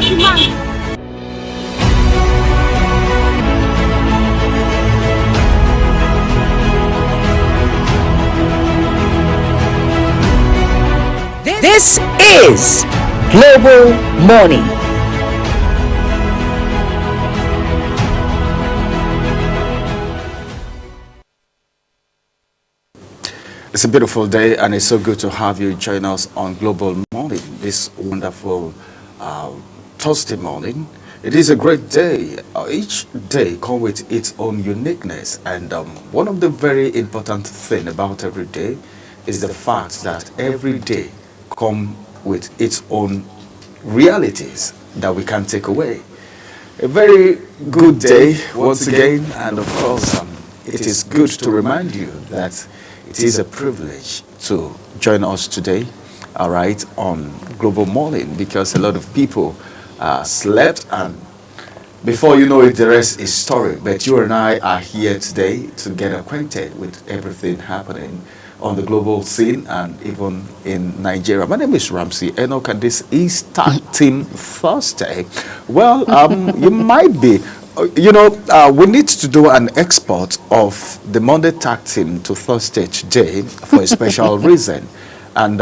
This is Global Morning. It's a beautiful day, and it's so good to have you join us on Global Morning this wonderful Thursday morning. It is a great day. Each day comes with its own uniqueness, and one of the very important things about every day is the fact that every day comes with its own realities that we can take away. A very good day once again, and of course it is good to remind you that it is a privilege to join us today, all right, on Global Morning, because a lot of people slept, and before you know it, the rest is story. But you and I are here today to get acquainted with everything happening on the global scene and even in Nigeria. My name is Ramsey Enoch, and this is Tag Team Thursday. Well, you might be, we need to do an export of the Monday Tag Team to Thursday today for a special reason. And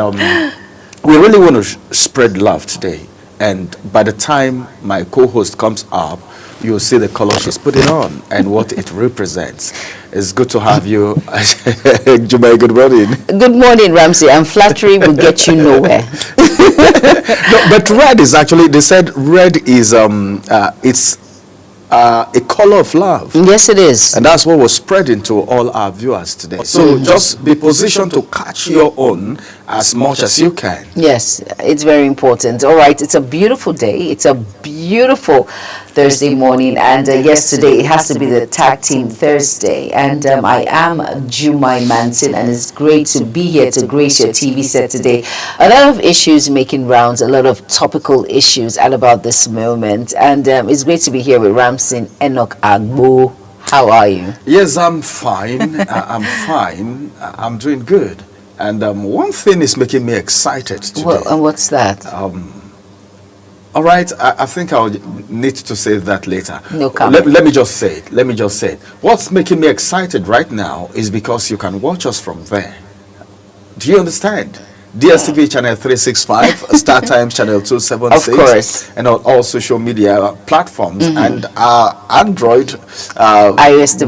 we really want to spread love today. And by the time my co-host comes up, you'll see the color she's putting on and what it represents. It's good to have you. Jumai, good morning. Good morning, Ramsey. And flattery will get you nowhere. No, but red is actually, they said red is, it's a color of love. Yes, it is. And that's what was spreading to all our viewers today. So just be positioned to catch your own as much as you can. Yes, it's very important. All right, it's a beautiful day. It's a beautiful Thursday morning, and yesterday it has to be the Tag Team Thursday. And I am Jumai Manson, and it's great to be here to grace your TV set today. A lot of issues making rounds, a lot of topical issues at about this moment, and it's great to be here with Ramsey Enoch Agbo. How are you? Yes, I'm fine. I'm fine. I'm doing good. And one thing is making me excited today. Well, and what's that? All right, I think I'll need to say that later. No comment. Let me just say it. What's making me excited right now is because you can watch us from there. Do you understand? DSTV channel 365, Star Times channel 276, of course, and on all social media platforms, and Android, iOS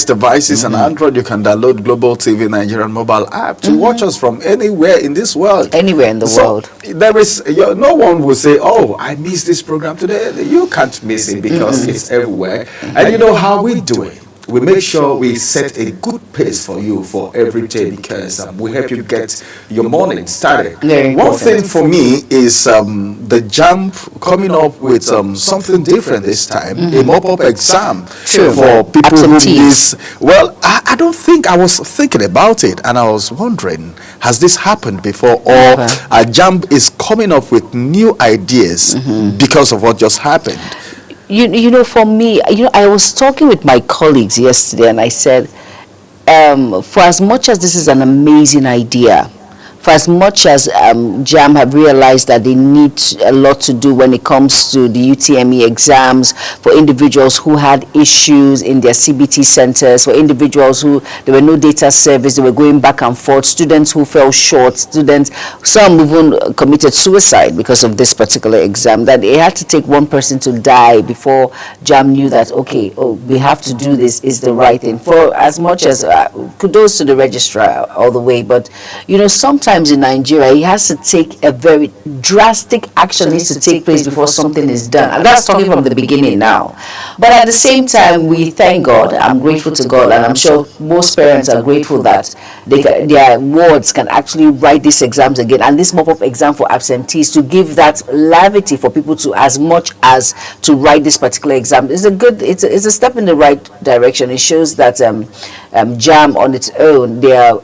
devices, and Android. You can download Global TV Nigerian mobile app to watch us from anywhere in this world. Anywhere in the world. There is no one will say, "Oh, I missed this program today." You can't miss it because it's everywhere. And you know how we do it. We make sure we set a good pace for you for every day, because we help you get your morning started. One thing for me is the JAMB coming up with something different this time, a mop-up exam for people who miss. Well, I don't think, I was thinking about it, and I was wondering, has this happened before, or JAMB is coming up with new ideas because of what just happened? You know, for me, I was talking with my colleagues yesterday, and I said, for as much as this is an amazing idea, for as much as JAM have realized that they need a lot to do when it comes to the UTME exams, for individuals who had issues in their CBT centers, for individuals who there were no data service, they were going back and forth, students who fell short, some even committed suicide because of this particular exam, that they had to take one person to die before JAM knew that, okay, we have to do this, is the right thing. For as much as, kudos to the registrar all the way, but sometimes in Nigeria, it has to take a very drastic action needs to take place before something is done. And that's talking from the beginning now. But at the same time, we thank God. I'm grateful to God, and I'm sure most parents are grateful that their wards can actually write these exams again. And this mop-up exam for absentees, to give that levity for people to, as much as to write this particular exam, is it's a step in the right direction. It shows that JAM on its own, they are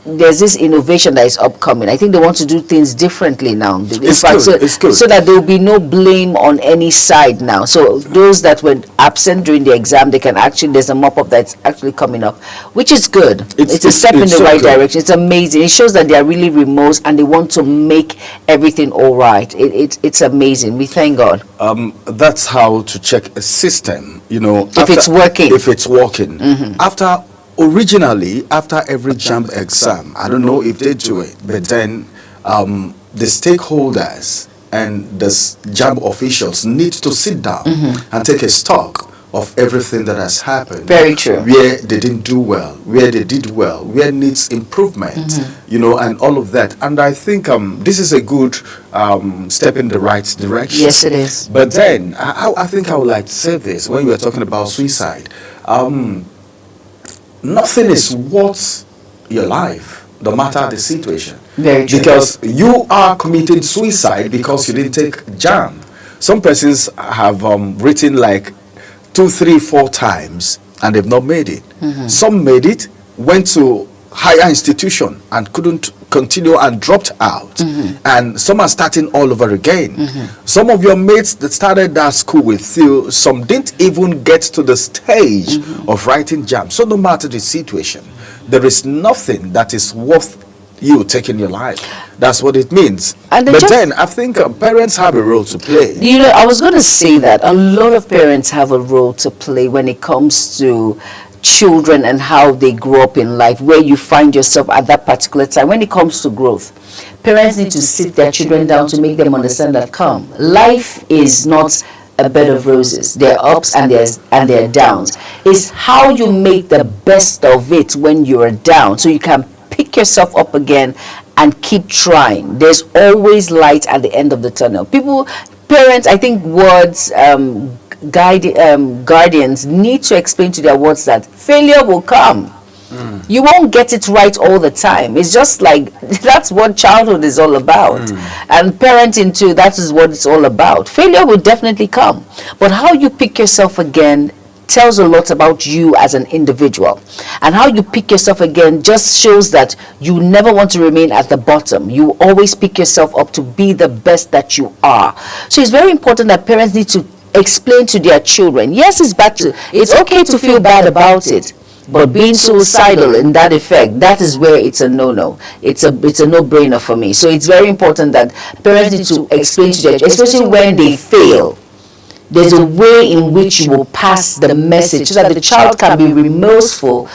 there's this innovation that is upcoming. I think they want to do things differently now. In It's fact, good, it's good. so that there will be no blame on any side now. So those that were absent during the exam, they can actually, there's a mop-up that's actually coming up, which is good. It's a step in the so right good. direction. It's amazing. It shows that they are really remote and they want to make everything all right. It's amazing. We thank God. That's how to check a system, you know, If it's working. If it's working. Originally, after every JAMB exam, I don't know if they do it, but then the stakeholders and the JAMB officials need to sit down and take a stock of everything that has happened. Very true. Where they didn't do well, where they did well, where needs improvement, you know, and all of that. And I think this is a good step in the right direction. Yes, it is. But then, I think I would like to say this when we were talking about suicide. Nothing is worth your life, no matter the situation. Very true. Because you are committing suicide because you didn't take JAMB. Some persons have written like 2, 3, 4 times and they've not made it. Some made it, went to higher institution and couldn't continue and dropped out. And some are starting all over again. Some of your mates that started that school with you, some didn't even get to the stage of writing JAMB. So no matter the situation, there is nothing that is worth you taking your life. That's what it means. And But then I think parents have a role to play. You know, I was going to say that a lot of parents have a role to play when it comes to children and how they grow up in life, where you find yourself at that particular time. When it comes to growth, parents need to sit their children down to make them understand that, come, life is not a bed of roses. There are ups and there are downs. It's how you make the best of it when you're down, so you can pick yourself up again and keep trying. There's always light at the end of the tunnel. Parents, I think guardians need to explain to their wards that failure will come. You won't get it right all the time. It's just like, that's what childhood is all about. And parenting too, that is what it's all about. Failure will definitely come. But how you pick yourself again tells a lot about you as an individual. And how you pick yourself again just shows that you never want to remain at the bottom. You always pick yourself up to be the best that you are. So it's very important that parents need to explain to their children, yes, it's okay to feel bad about it, but being suicidal in that effect, that is where it's a no-no. It's a no-brainer for me. So it's very important that parents need to explain to their children, especially when they fail. There's a way in which you will pass the message so that the child can be remorseful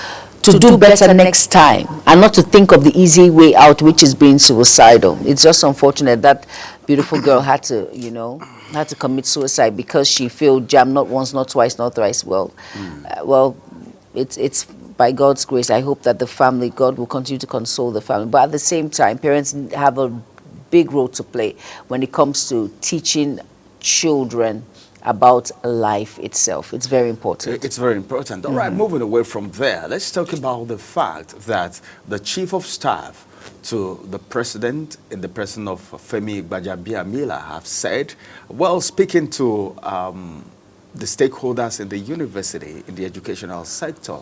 to do better next time and not to think of the easy way out, which is being suicidal. It's just unfortunate that beautiful girl had to commit suicide because she failed JAMB not once, not twice, not thrice. Well, it's by God's grace. I hope that the family, God will continue to console the family. But at the same time, parents have a big role to play when it comes to teaching children about life itself. It's very important. It's very important. All right, moving away from there, let's talk about the fact that the Chief of Staff to the President, in the person of Femi Gbajabiamila, have said, well, speaking to the stakeholders in the university, in the educational sector,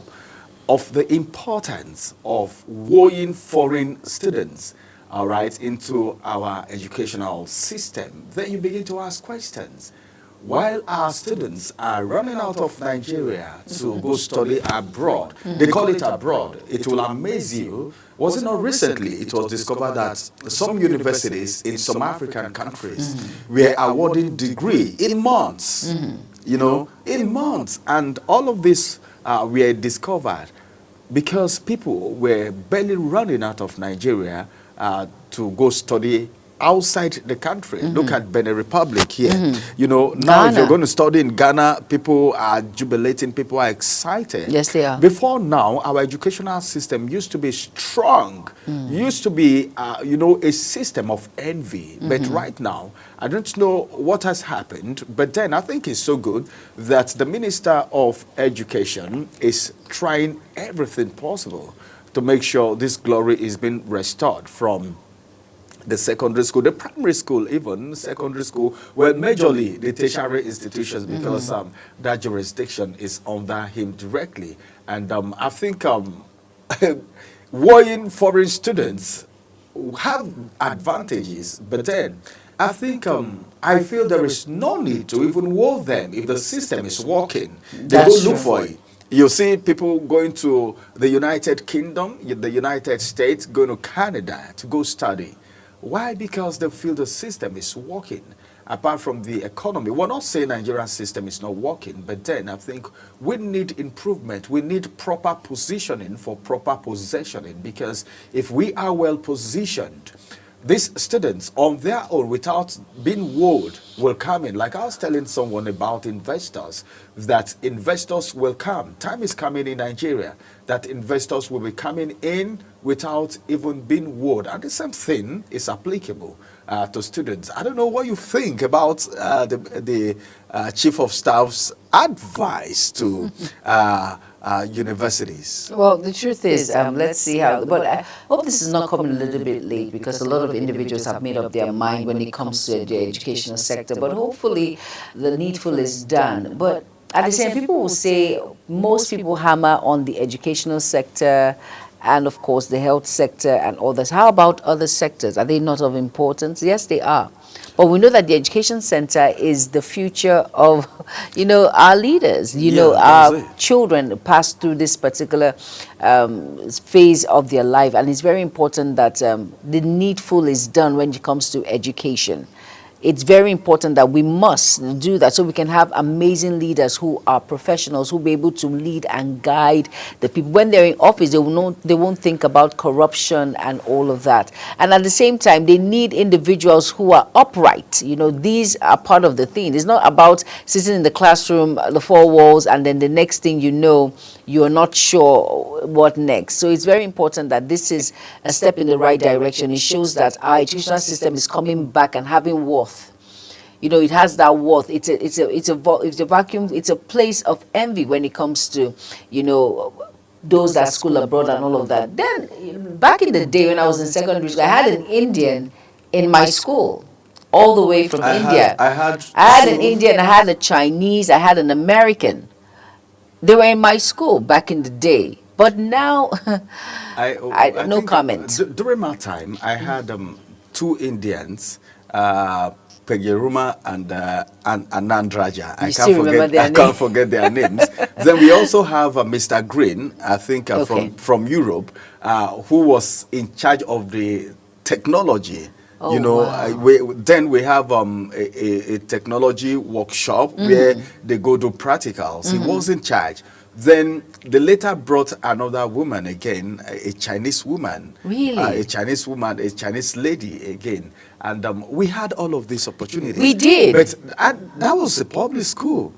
of the importance of wooing foreign students, all right, into our educational system. Then you begin to ask questions. While our students are running out of Nigeria to go study abroad, they call it abroad. It will amaze you. Was it not recently it was discovered that some universities in some African countries were awarding degree in months, you know, in months. And all of this were discovered because people were barely running out of Nigeria to go study outside the country. Look at Benin Republic here. You know, now if you're going to study in Ghana, people are jubilating, people are excited. Yes, they are. Before now, our educational system used to be strong, used to be, you know, a system of envy. But right now, I don't know what has happened, but then I think it's so good that the Minister of Education is trying everything possible to make sure this glory is being restored from the secondary school, the primary school, even secondary school, well, majorly the tertiary institutions, because that jurisdiction is under him directly. And I think Worrying foreign students have advantages, but then I think I feel there is no need to even war them if the system is working. They go That's look true. for it. You see people going to the United Kingdom, the United States, going to Canada to go study. Why? Because they feel the system is working. Apart from the economy, we're not saying Nigerian system is not working, but then I think we need improvement. We need proper positioning for proper positioning, because if we are well positioned, these students on their own, without being wooed, will come in. Like I was telling someone about investors, that investors will come. Time is coming in Nigeria that investors will be coming in without even being wooed. And the same thing is applicable to students. I don't know what you think about the Chief of Staff's advice to universities. Well, the truth is, let's see how. But I hope this is not coming a little bit late, because a lot of individuals have made up their mind when it comes to the educational sector. But hopefully, the needful is done. But at the same, people will say most people hammer on the educational sector, and of course the health sector and others. How about other sectors? Are they not of importance? Yes, they are. But we know that the education center is the future of, our leaders. Our children pass through this particular phase of their life, and it's very important that the needful is done when it comes to education. It's very important that we must do that, so we can have amazing leaders who are professionals, who will be able to lead and guide the people. When they're in office, they won't think about corruption and all of that. And at the same time, they need individuals who are upright. These are part of the thing. It's not about sitting in the classroom, the four walls, and then the next thing you know, you're not sure what next. So it's very important that this is a step in the right direction. It shows that our educational system is coming back and having worth. It has that worth. It's a vacuum. It's a place of envy when it comes to, those that school abroad and all of that. Then back in the day when I was in secondary school, I had an Indian in my school, all the way from India. I had an Indian, I had a Chinese, I had an American. They were in my school back in the day. But now, I no think, comment. During my time, I had two Indians, Pegeruma and Nandraja. I can't forget their names. Then we also have Mr. Green, I think, from Europe, who was in charge of the technology. Oh, wow. Then we have a technology workshop where they go do practicals. He was in charge. Then they later brought another woman again, a Chinese woman. Really? A Chinese woman, a Chinese lady again. And we had all of these opportunities. We did. But that was a public school.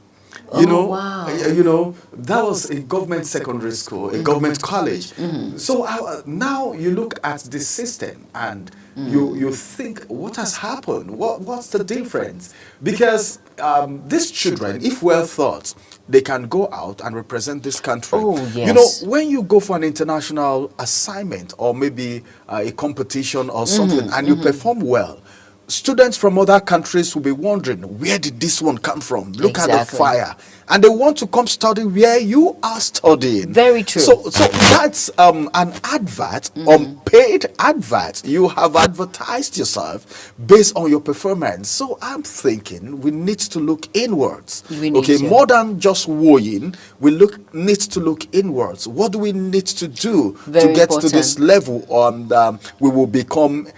Wow. That was a government secondary school, a government college. So now you look at the system and you think, what has happened? What's the difference? Because these children, if well thought, they can go out and represent this country. Oh, yes. When you go for an international assignment or maybe a competition or something and you perform well, students from other countries will be wondering, where did this one come from? Look at the fire. And they want to come study where you are studying. Very true. So that's an advert, unpaid advert. You have advertised yourself based on your performance. So I'm thinking we need to look inwards. More than just worrying, we need to look inwards. What do we need to do to get to this level? We will become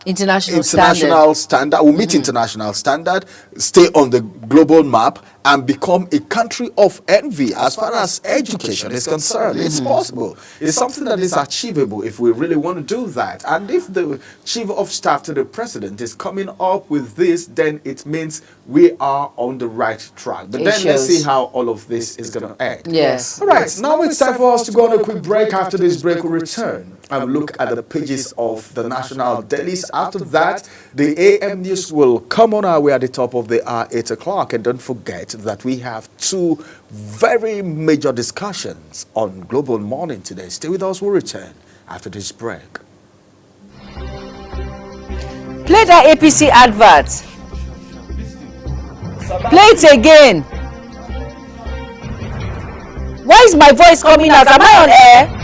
international standard. We'll meet international standard, stay on the global map, and become a country of envy as far as education is concerned. It's possible. It's something that is achievable if we really want to do that. And if the chief of staff to the president is coming up with this, then it means we are on the right track. But then let's see how all of this is going to end. Yes. All right. Now it's time for us to go on a quick break. After this break, we'll return and look at the pages of the national dailies. After that, the AM news will come on our way at the top of the hour, 8 o'clock. And don't forget that we have two very major discussions on Global Morning today. Stay with us. We'll return after this break. Play that APC advert. Play it again. Why is my voice coming out? Am I on air?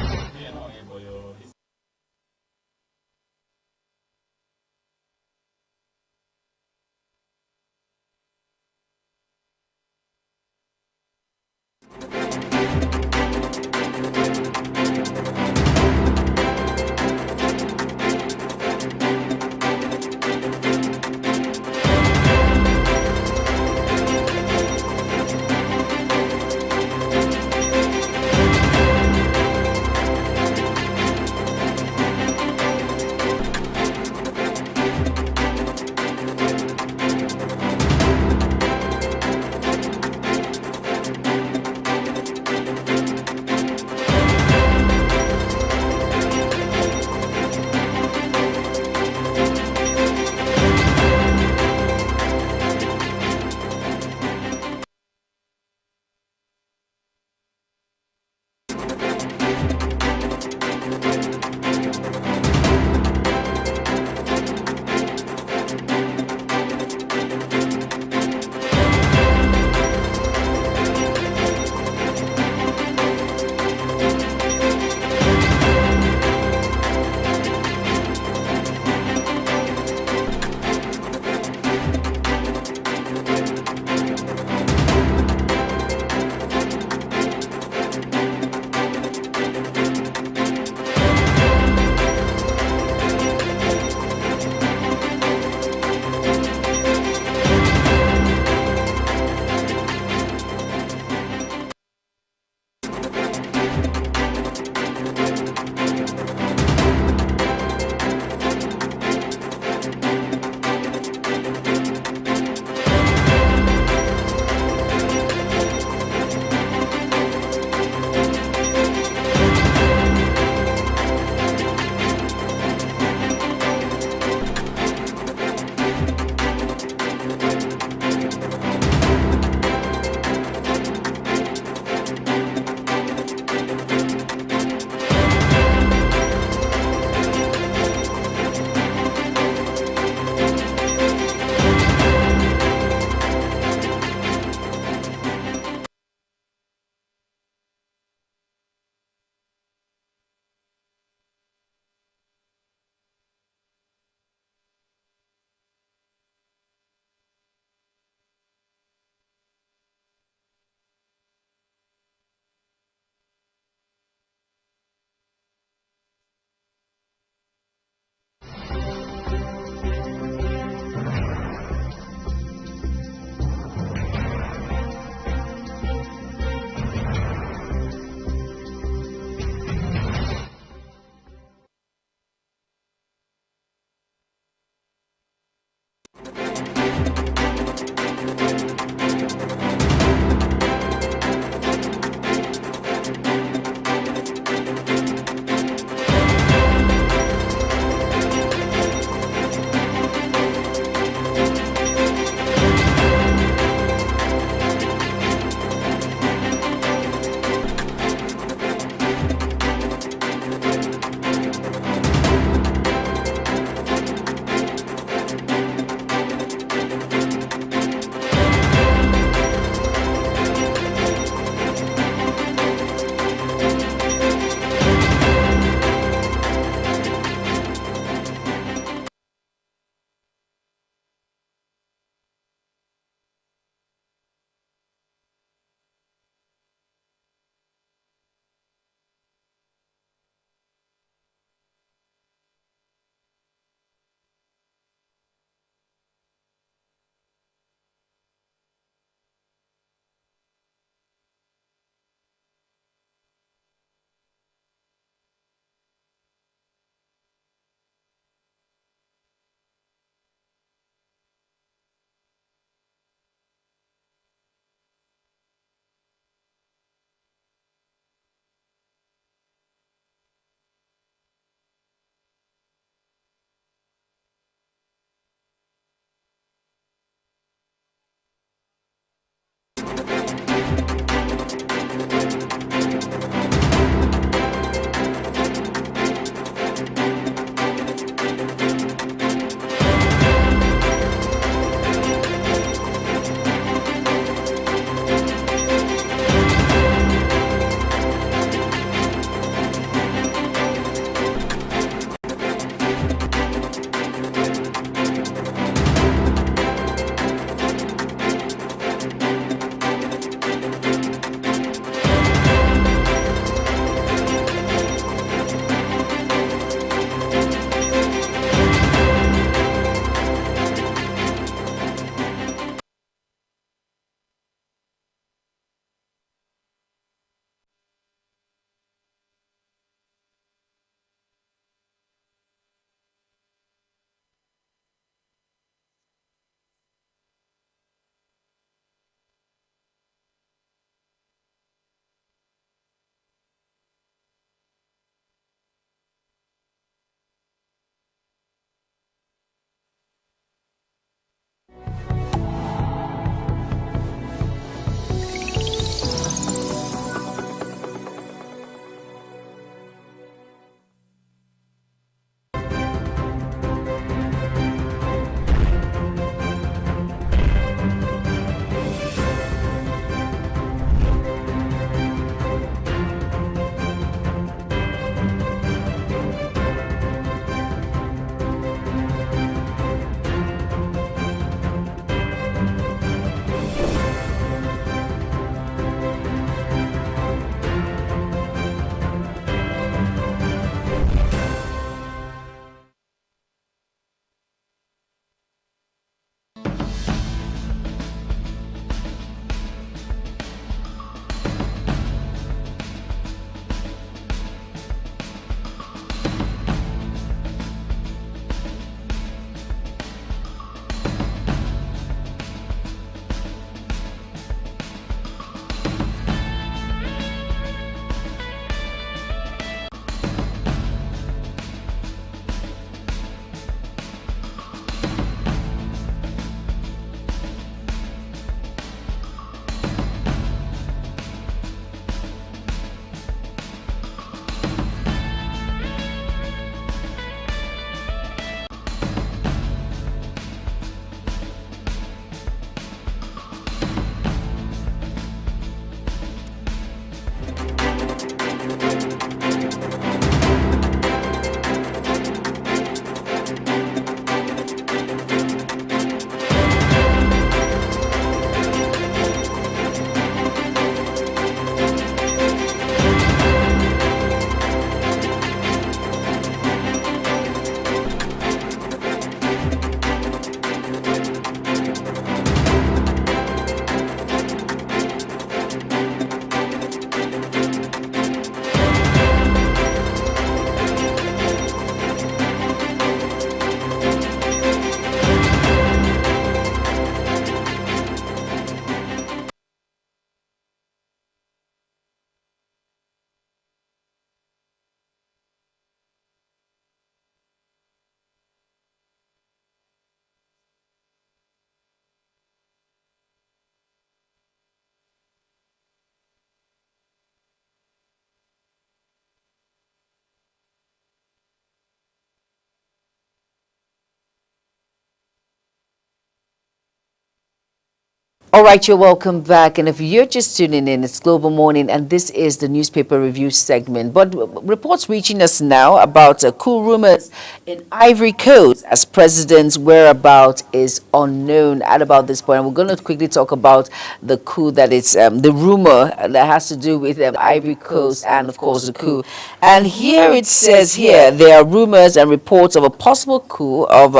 All right, you're welcome back. And if you're just tuning in, it's Global Morning, and this is the newspaper review segment. But reports reaching us now about coup rumors in Ivory Coast as president's whereabouts is unknown at about this point. And we're going to quickly talk about the coup that is the rumor that has to do with Ivory Coast and, of course, the coup. And here it says here there are rumors and reports of a possible coup of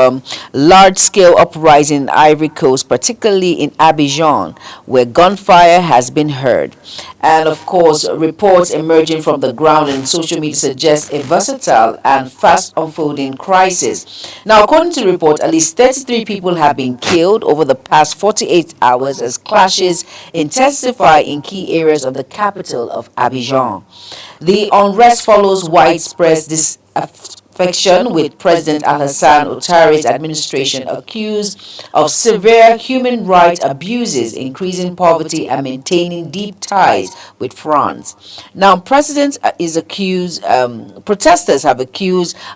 large-scale uprising in Ivory Coast, particularly in Abidjan, where gunfire has been heard. And of course, reports emerging from the ground and social media suggest a versatile and fast unfolding crisis. Now, according to the report, at least 33 people have been killed over the past 48 hours as clashes intensify in key areas of the capital of Abidjan. The unrest follows widespread disaffection with President Alassane Ouattara's administration accused of severe human rights abuses, increasing poverty, and maintaining deep ties with France. Now, protesters have accused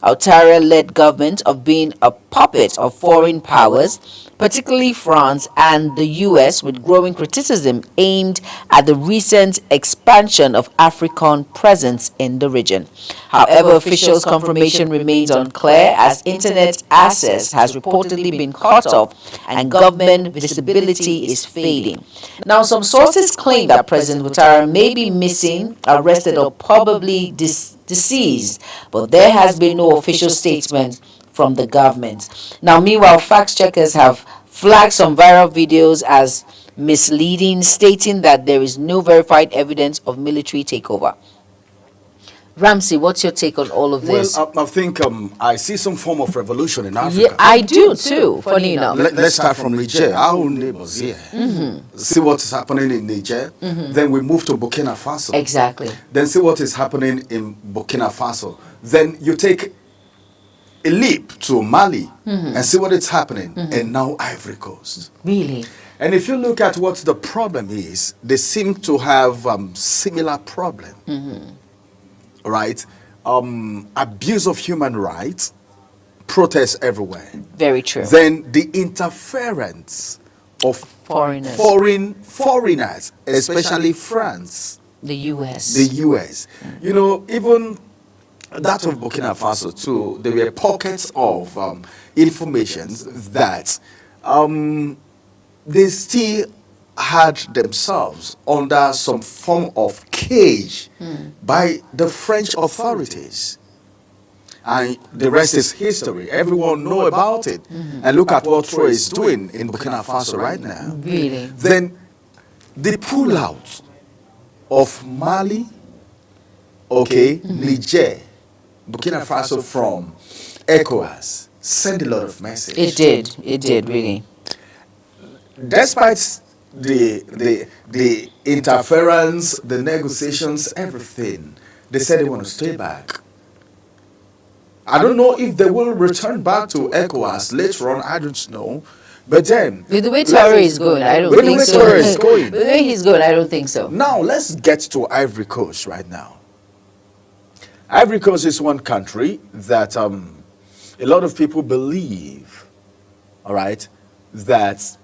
Ouattara-led government of being a puppet of foreign powers, particularly France and the US, with growing criticism aimed at the recent expansion of African presence in the region. However, officials' confirmation remains unclear as internet access has reportedly been cut off and government visibility is fading. Now, some sources claim that President Ouattara may be missing, arrested, or probably deceased, but there has been no official statement from the government. Now, meanwhile, fact checkers have flagged some viral videos as misleading, stating that there is no verified evidence of military takeover. Ramsey, what's your take on all of this? Well, I think I see some form of revolution in Africa. Yeah, I do too, funny enough. Let's start from Niger, our own neighbors here. See what is happening in Niger. Then we move to Burkina Faso. Exactly. Then see what is happening in Burkina Faso. Then you take a leap to Mali and see what is happening. And now Ivory Coast. Really? And if you look at what the problem is, they seem to have similar problem. Right? Abuse of human rights, protests everywhere. Very true. Then the interference of foreigners, especially France, the US. the US. You know, even that of Burkina Faso too, there were pockets of information that they still had themselves under some form of cage by the French authorities. And the rest is history. Everyone know about it. And look at what Troy is doing in Burkina Faso right now. Really? Then the pullout of Mali, Niger, Burkina Faso from ECOWAS sent a lot of message. It did, really. Despite the interference, the negotiations, everything, they said they want to stay back. I don't know if they will return back to ECOWAS later on, I don't know. But then, with the way Traore is going, I don't think so. With the way he's going, I don't think so. Now, let's get to Ivory Coast right now. Ivory Coast is one country that a lot of people believe, all right, that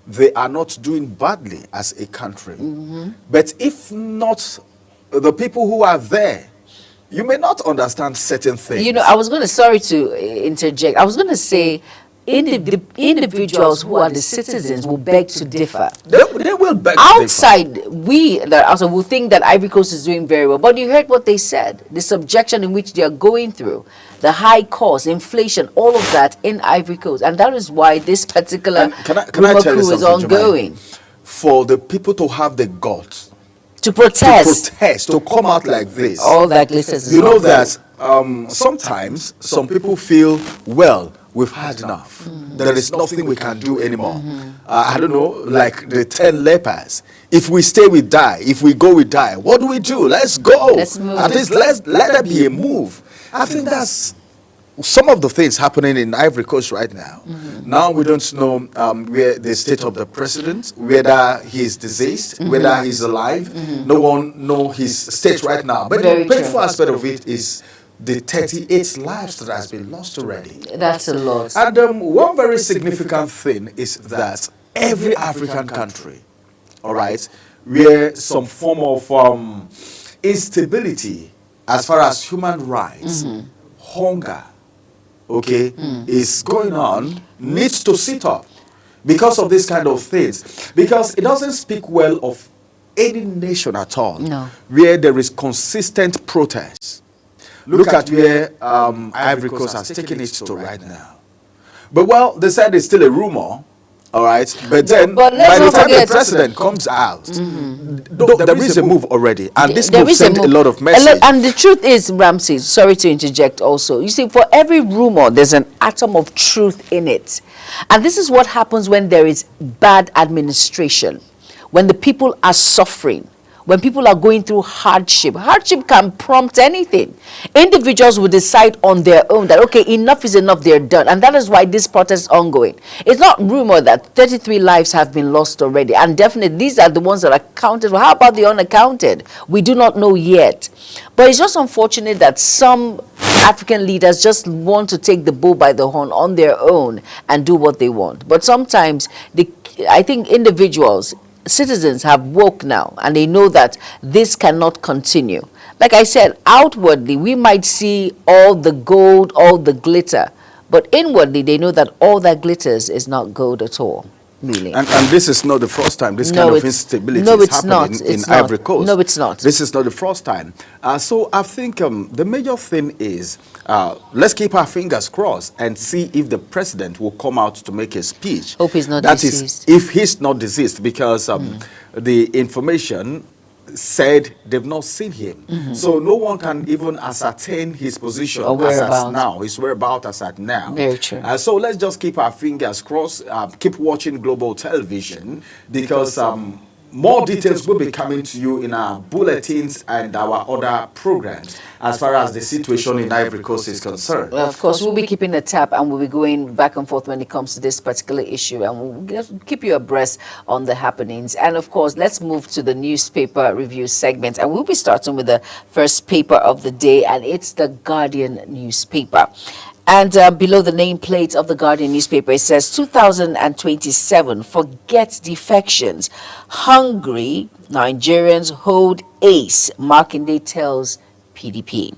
they are not doing badly as a country. But if not the people who are there, you may not understand certain things. You know, I was going to, sorry to interject, I was going to say, individuals who are the citizens will beg to differ. They will beg outside, to differ. We that also will think that Ivory Coast is doing very well. But you heard what they said, the subjection in which they are going through, the high cost, inflation, all of that in Ivory Coast. And that is why this particular can I tell you coup is ongoing. For the people to have the guts to protest, to come out like this. All that glitters. You know that sometimes some people feel, well, we've had enough. There is nothing we can do anymore. I don't know, like the 10 lepers. If we stay, we die. If we go, we die. What do? Let's go. Let's move. At least let there be a move. I think that's some of the things happening in Ivory Coast right now. Now we don't know where the state of the president, whether he's deceased, whether he's alive. No one knows his state right now. But the painful aspect of it is the 38 lives that has been lost already. That's a lot. And one very significant thing is that every African country, all right, where some form of instability as far as human rights, hunger, okay, is going on, needs to sit up because of this kind of things. Because it doesn't speak well of any nation at all where there is consistent protest. Look at where Ivory Coast has taken it to right now. But well, they said it's still a rumor, all right. But then, by the time the president comes out, there is a move already, and this move sent a lot of message. And the truth is, Ramsey, sorry to interject also, you see, for every rumor, there's an atom of truth in it. And this is what happens when there is bad administration, when the people are suffering, when people are going through hardship. Hardship can prompt anything. Individuals will decide on their own that, okay, enough is enough, they're done. And that is why this protest is ongoing. It's not rumor that 33 lives have been lost already. And definitely, these are the ones that are counted for. How about the unaccounted? We do not know yet. But it's just unfortunate that some African leaders just want to take the bull by the horn on their own and do what they want. But sometimes, I think individuals, citizens have woke now, and they know that this cannot continue. Like I said, outwardly we might see all the gold, all the glitter, but inwardly they know that all that glitters is not gold at all. Really. And this is not the first time this kind of instability is happening in Ivory Coast. No, it's not. This is not the first time. So I think the major thing is, let's keep our fingers crossed and see if the president will come out to make a speech. Hope he's not That deceased. is, if he's not deceased, because the information said they've not seen him. So no one can even ascertain his position as at now, his whereabouts as at now. Very true. So let's just keep our fingers crossed, keep watching global television, because more details will be coming to you in our bulletins and our other programs as far as the situation in Ivory Coast is concerned. Well, of course, we'll be keeping a tab, and we'll be going back and forth when it comes to this particular issue, and we'll keep you abreast on the happenings. And of course, let's move to the newspaper review segment, and we'll be starting with the first paper of the day, and it's the Guardian newspaper. And below the nameplate of the Guardian newspaper, it says 2027, forget defections. Hungry Nigerians hold ace, Makinde tells PDP.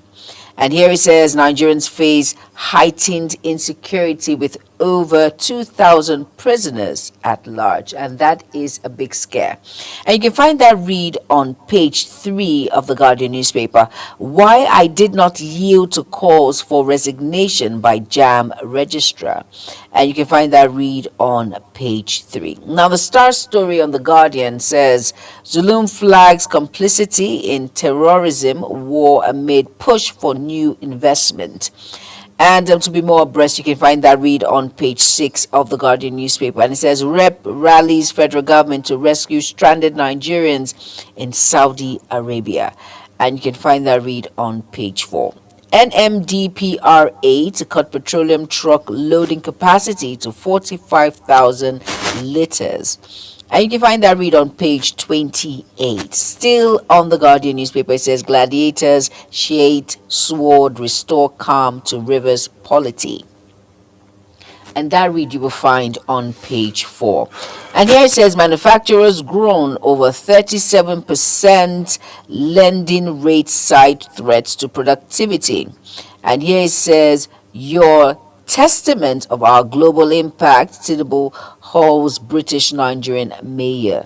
And here it says Nigerians face heightened insecurity with over 2,000 prisoners at large. And that is a big scare. And you can find that read on page 3 of the Guardian newspaper. Why I did not yield to calls for resignation by JAM registrar. And you can find that read on page 3. Now, the star story on the Guardian says Zulum flags complicity in terrorism war amid push for new investment. And to be more abreast, you can find that read on page 6 of the Guardian newspaper. And it says, Rep rallies federal government to rescue stranded Nigerians in Saudi Arabia. And you can find that read on page 4. NMDPRA to cut petroleum truck loading capacity to 45,000 liters. And you can find that read on page 28. Still on the Guardian newspaper, it says gladiators, shade, sword, restore calm to rivers polity. And that read you will find on page 4. And here it says manufacturers grown over 37%, lending rate side threats to productivity. And here it says your testament of our global impact, Tinubu holds British Nigerian mayors,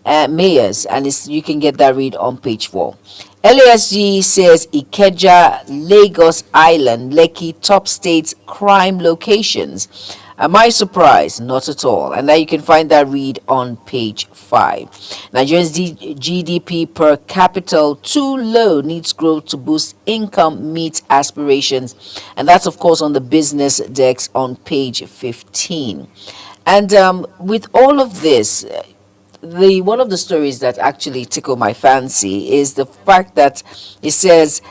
and you can get that read on page 4. LASG says Ikeja, Lagos Island, Lekki top states crime locations. Am I surprised? Not at all. And now you can find that read on page 5. Nigeria's GDP per capita too low, needs growth to boost income, meet aspirations. And that's, of course, on the business desk on page 15. And with all of this, one of the stories that actually tickle my fancy is the fact that it says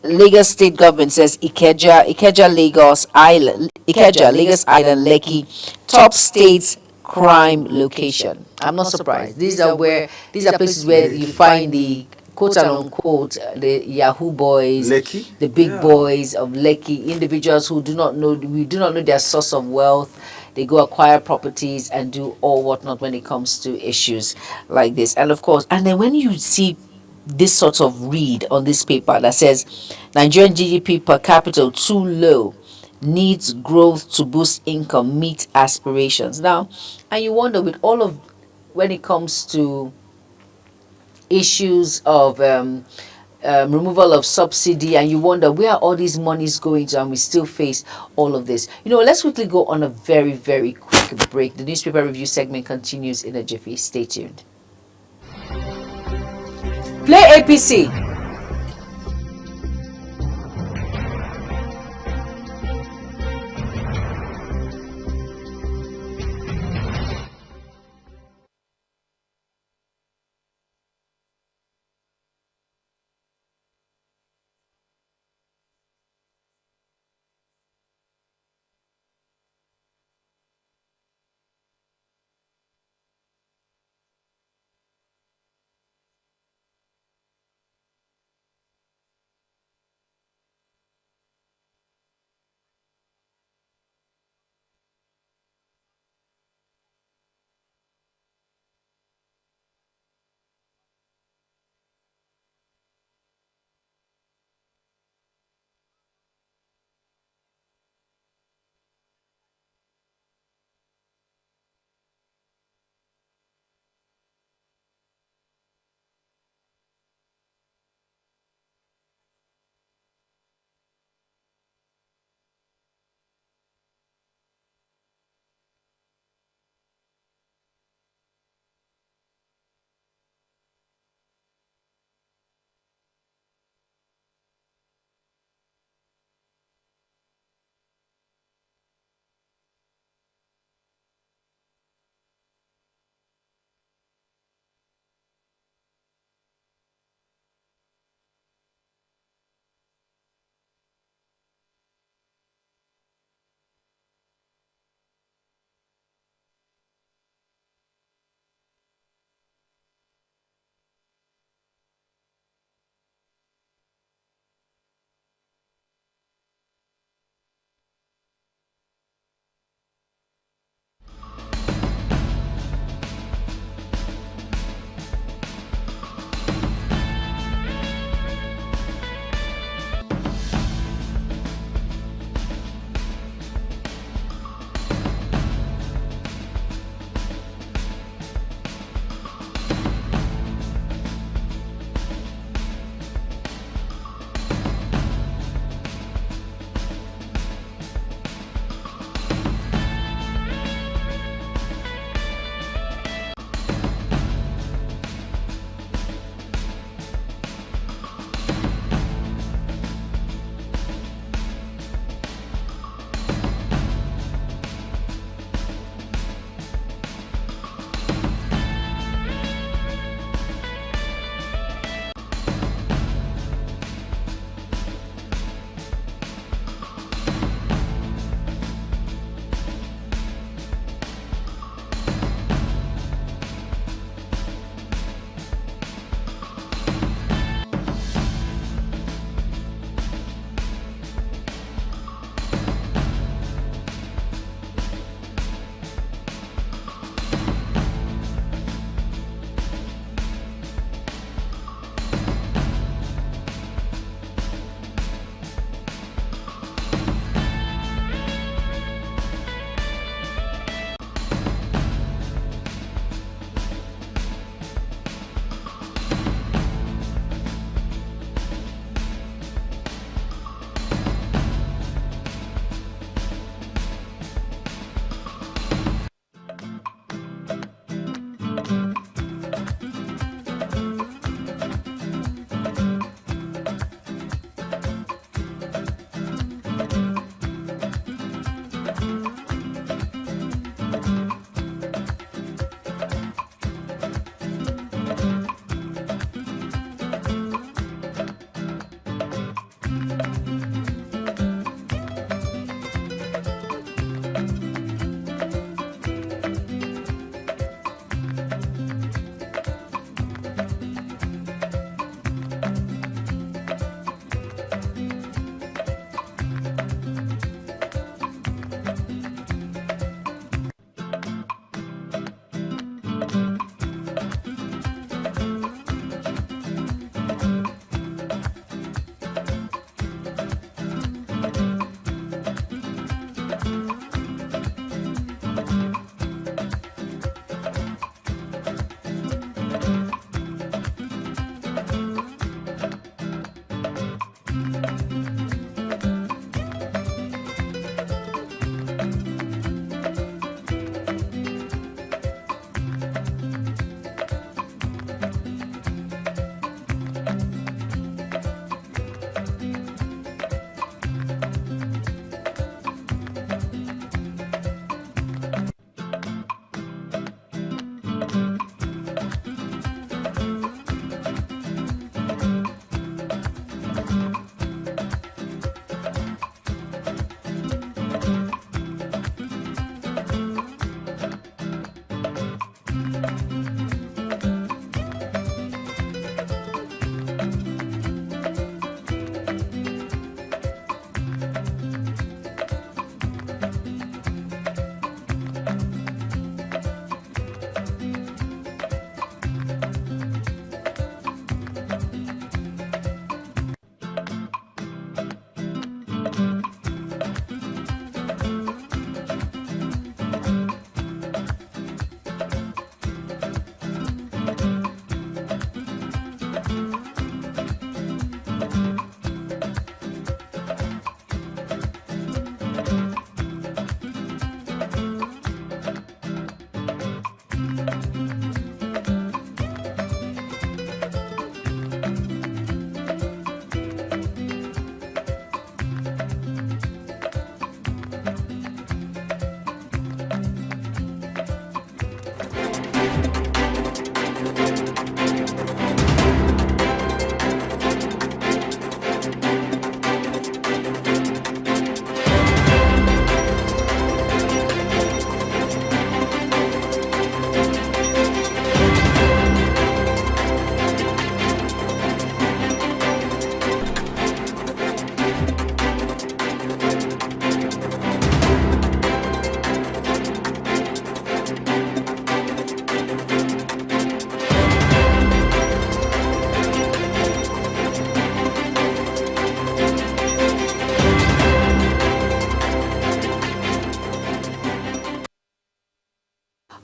Lagos state government says Ikeja, Lagos Island, Lekki, top states crime location. I'm not surprised. These are places where you find the quote unquote the Yahoo boys, Lekki? the big boys of Lekki, individuals who we do not know their source of wealth. they go acquire properties and do all whatnot when it comes to issues like this. And of course, and then when you see this sort of read on this paper that says Nigerian GDP per capita too low, needs growth to boost income, meet aspirations. Now, and you wonder with all of when it comes to issues of removal of subsidy, and you wonder where are all these monies going to, and we still face all of this. Let's quickly go on a very, very quick break. The newspaper review segment continues in a jiffy. Stay tuned. Play APC.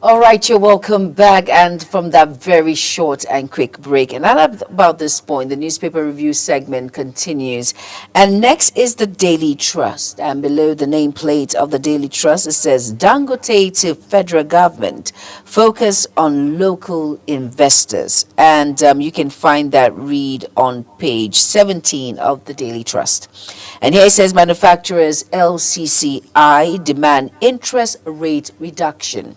All right, you're welcome back. And from that very short and quick break, and at about this point, the newspaper review segment continues. And next is the Daily Trust. And below the nameplate of the Daily Trust, it says Dangote to federal government, focus on local investors. And you can find that read on page 17 of the Daily Trust. And here it says manufacturers LCCI demand interest rate reduction.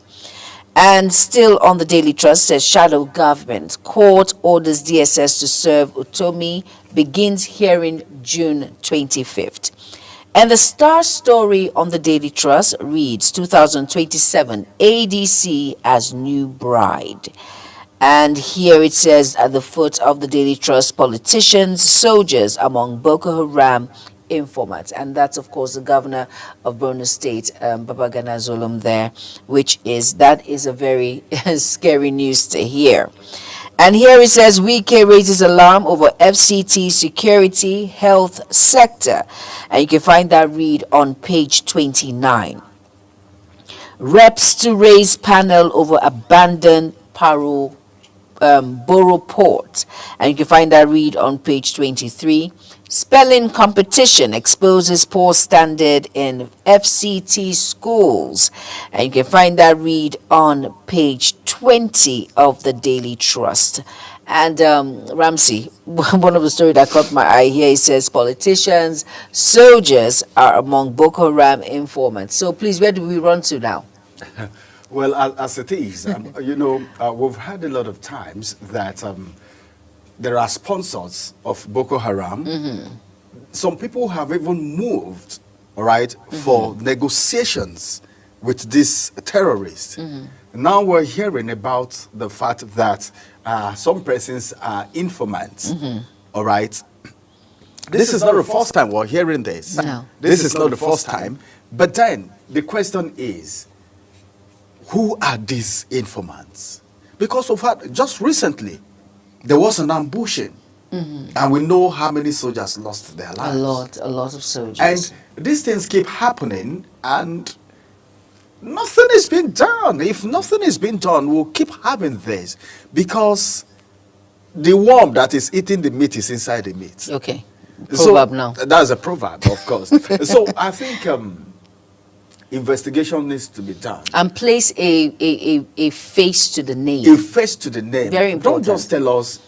And still on the Daily Trust says shadow government. Court orders DSS to serve Utomi, begins hearing June 25th. And the star story on the Daily Trust reads 2027 ADC as new bride. And here it says at the foot of the Daily Trust, politicians, soldiers among Boko Haram informants. And that's of course the governor of Borno State, Babagana Zulum there, that is a very scary news to hear. And here it says Wike raises alarm over FCT security health sector, and you can find that read on page 29. Reps to raise panel over abandoned Borough Port, and you can find that read on page 23. Spelling competition exposes poor standard in FCT schools, and you can find that read on page 20 of the Daily Trust. And Ramsey, one of the stories that caught my eye here, it says politicians, soldiers are among Boko Haram informants. So please, where do we run to now? Well, as it is, we've had a lot of times that there are sponsors of Boko Haram. Mm-hmm. Some people have even moved, all right, mm-hmm. for negotiations with these terrorists. Mm-hmm. Now we're hearing about the fact that some persons are informants, mm-hmm. all right. This is not the first time we're hearing this. No. This is not the first time. But then the question is, who are these informants? Because of what, just recently, there was an ambushing, mm-hmm. and we know how many soldiers lost their lives. A lot of soldiers. And these things keep happening, and nothing is being done. If nothing is being done, we'll keep having this, because the worm that is eating the meat is inside the meat. Okay. Proverb now. That's a proverb, of course. So I think investigation needs to be done. And place a face to the name. A face to the name. Very important. Don't just tell us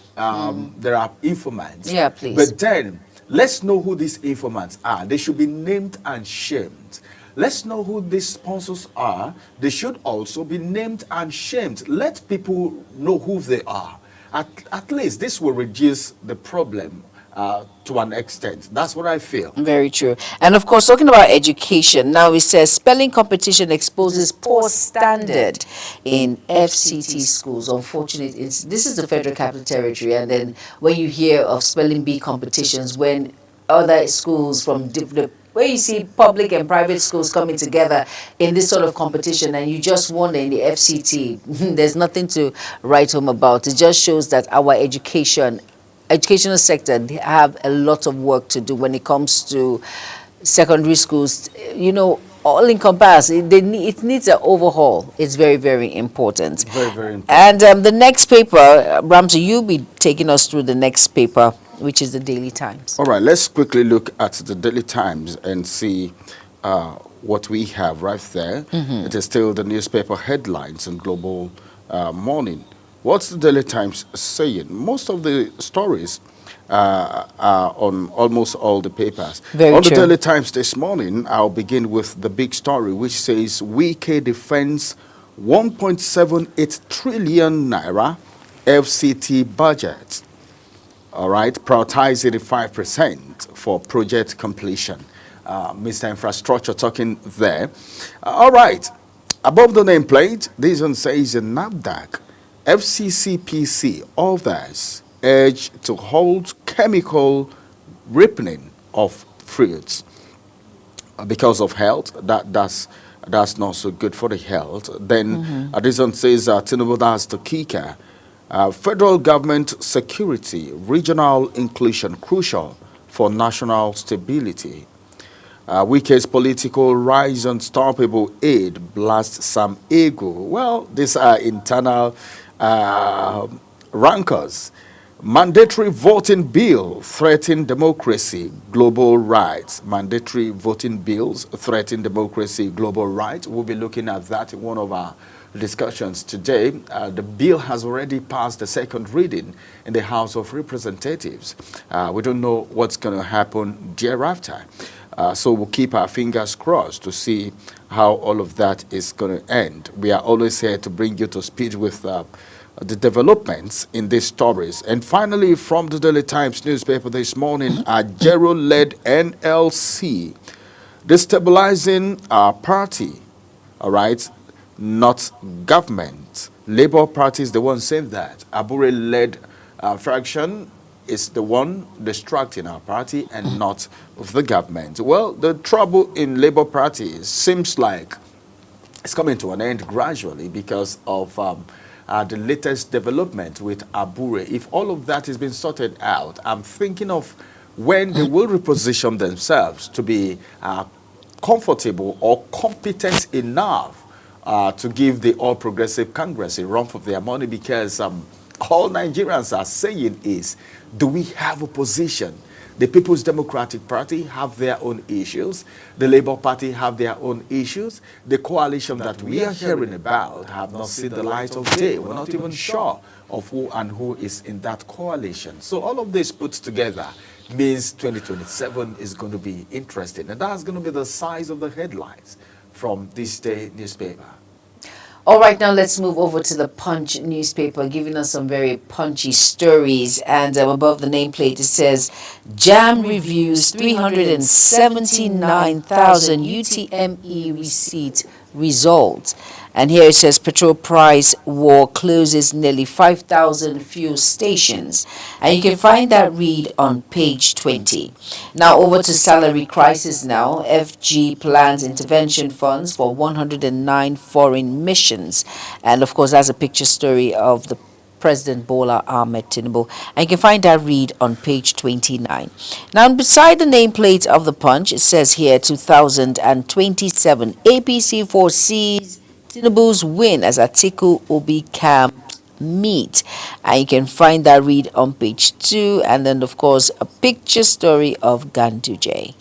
there are informants. Yeah, please. But then, let's know who these informants are. They should be named and shamed. Let's know who these sponsors are. They should also be named and shamed. Let people know who they are. At least this will reduce the problem to an extent. That's what I feel. Very true. And of course, talking about education, now it says spelling competition exposes poor standard in FCT schools. Unfortunately, this is the Federal Capital Territory, and then when you hear of spelling bee competitions, when other schools from different, where you see public and private schools coming together in this sort of competition, and you just won in the FCT, there's nothing to write home about. It just shows that our educational sector, they have a lot of work to do when it comes to secondary schools. All encompass. It needs an overhaul. It's very, very important. Very, very important. And the next paper, Ramsey, you'll be taking us through the next paper, which is the Daily Times. All right, let's quickly look at the Daily Times and see what we have right there. It is still the newspaper headlines and Global Morning. What's the Daily Times saying? Most of the stories are on almost all the papers. Very on the true. Daily Times this morning, I'll begin with the big story, which says Wike defends 1.78 trillion naira FCT budget. All right, prioritize 85% for project completion. Mr. Infrastructure talking there. All right, above the nameplate, this one says NAFDAC, FCCPC, others urge to hold chemical ripening of fruits because of health. That's not so good for the health. Then this one says Tinubu, that's the kicker. Federal government security, regional inclusion crucial for national stability. Wike's political rise, unstoppable aid blasts Sam Ego. Well, these are internal rancors. Mandatory voting bill threaten democracy, global rights. Mandatory voting bills threaten democracy, global rights. We'll be looking at that in one of our discussions today. The bill has already passed the second reading in the House of Representatives. We don't know what's going to happen thereafter. So we'll keep our fingers crossed to see how all of that is going to end. We are always here to bring you to speed with the developments in these stories. And finally, from the Daily Times newspaper this morning, Ajero-led NLC destabilizing our party, all right, not government. Labour Party is the one saying that. Abure-led fraction is the one distracting our party and not of the government. Well, the trouble in Labour Party seems like it's coming to an end gradually because of the latest development with Abure. If all of that has been sorted out, I'm thinking of when they will reposition themselves to be comfortable or competent enough to give the All Progressive Congress a run for their money, because all Nigerians are saying is, do we have opposition? The People's Democratic Party have their own issues. The Labour Party have their own issues. The coalition that we are hearing about have not seen the light of day. We're not even sure of who and who is in that coalition. So all of this put together means 2027 is going to be interesting. And that's going to be the size of the headlines from this day newspaper. All right, now let's move over to the Punch newspaper, giving us some very punchy stories. And above the nameplate, it says, JAM reviews 379,000 UTME receipt results. And here it says petrol price war closes nearly 5,000 fuel stations. And you can find that read on page 20. Now over to salary crisis now. FG plans intervention funds for 109 foreign missions. And of course, that's a picture story of the President Bola Ahmed Tinubu. And you can find that read on page 29. Now, beside the nameplate of the Punch, it says here 2027 APC foresees Tinubu's win as Atiku Obi camp meet. And you can find that read on page 2. And then, of course, a picture story of Ganduje.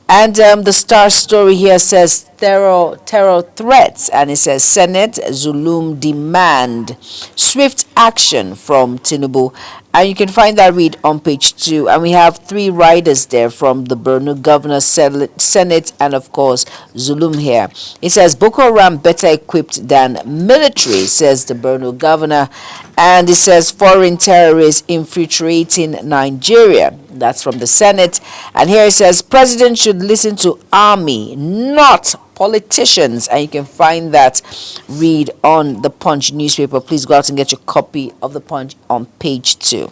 And the Star story here says terror threats, and it says Senate Zulum demand swift action from Tinubu. And you can find that read on page 2. And we have 3 riders there from the Borno Governor, Senate, and of course, Zulum here. It says Boko Haram better equipped than military, says the Borno Governor. And it says foreign terrorists infiltrating Nigeria. That's from the Senate. And here it says president should listen to army, not politicians. And you can find that read on the Punch newspaper. Please go out and get your copy of the Punch on page 2.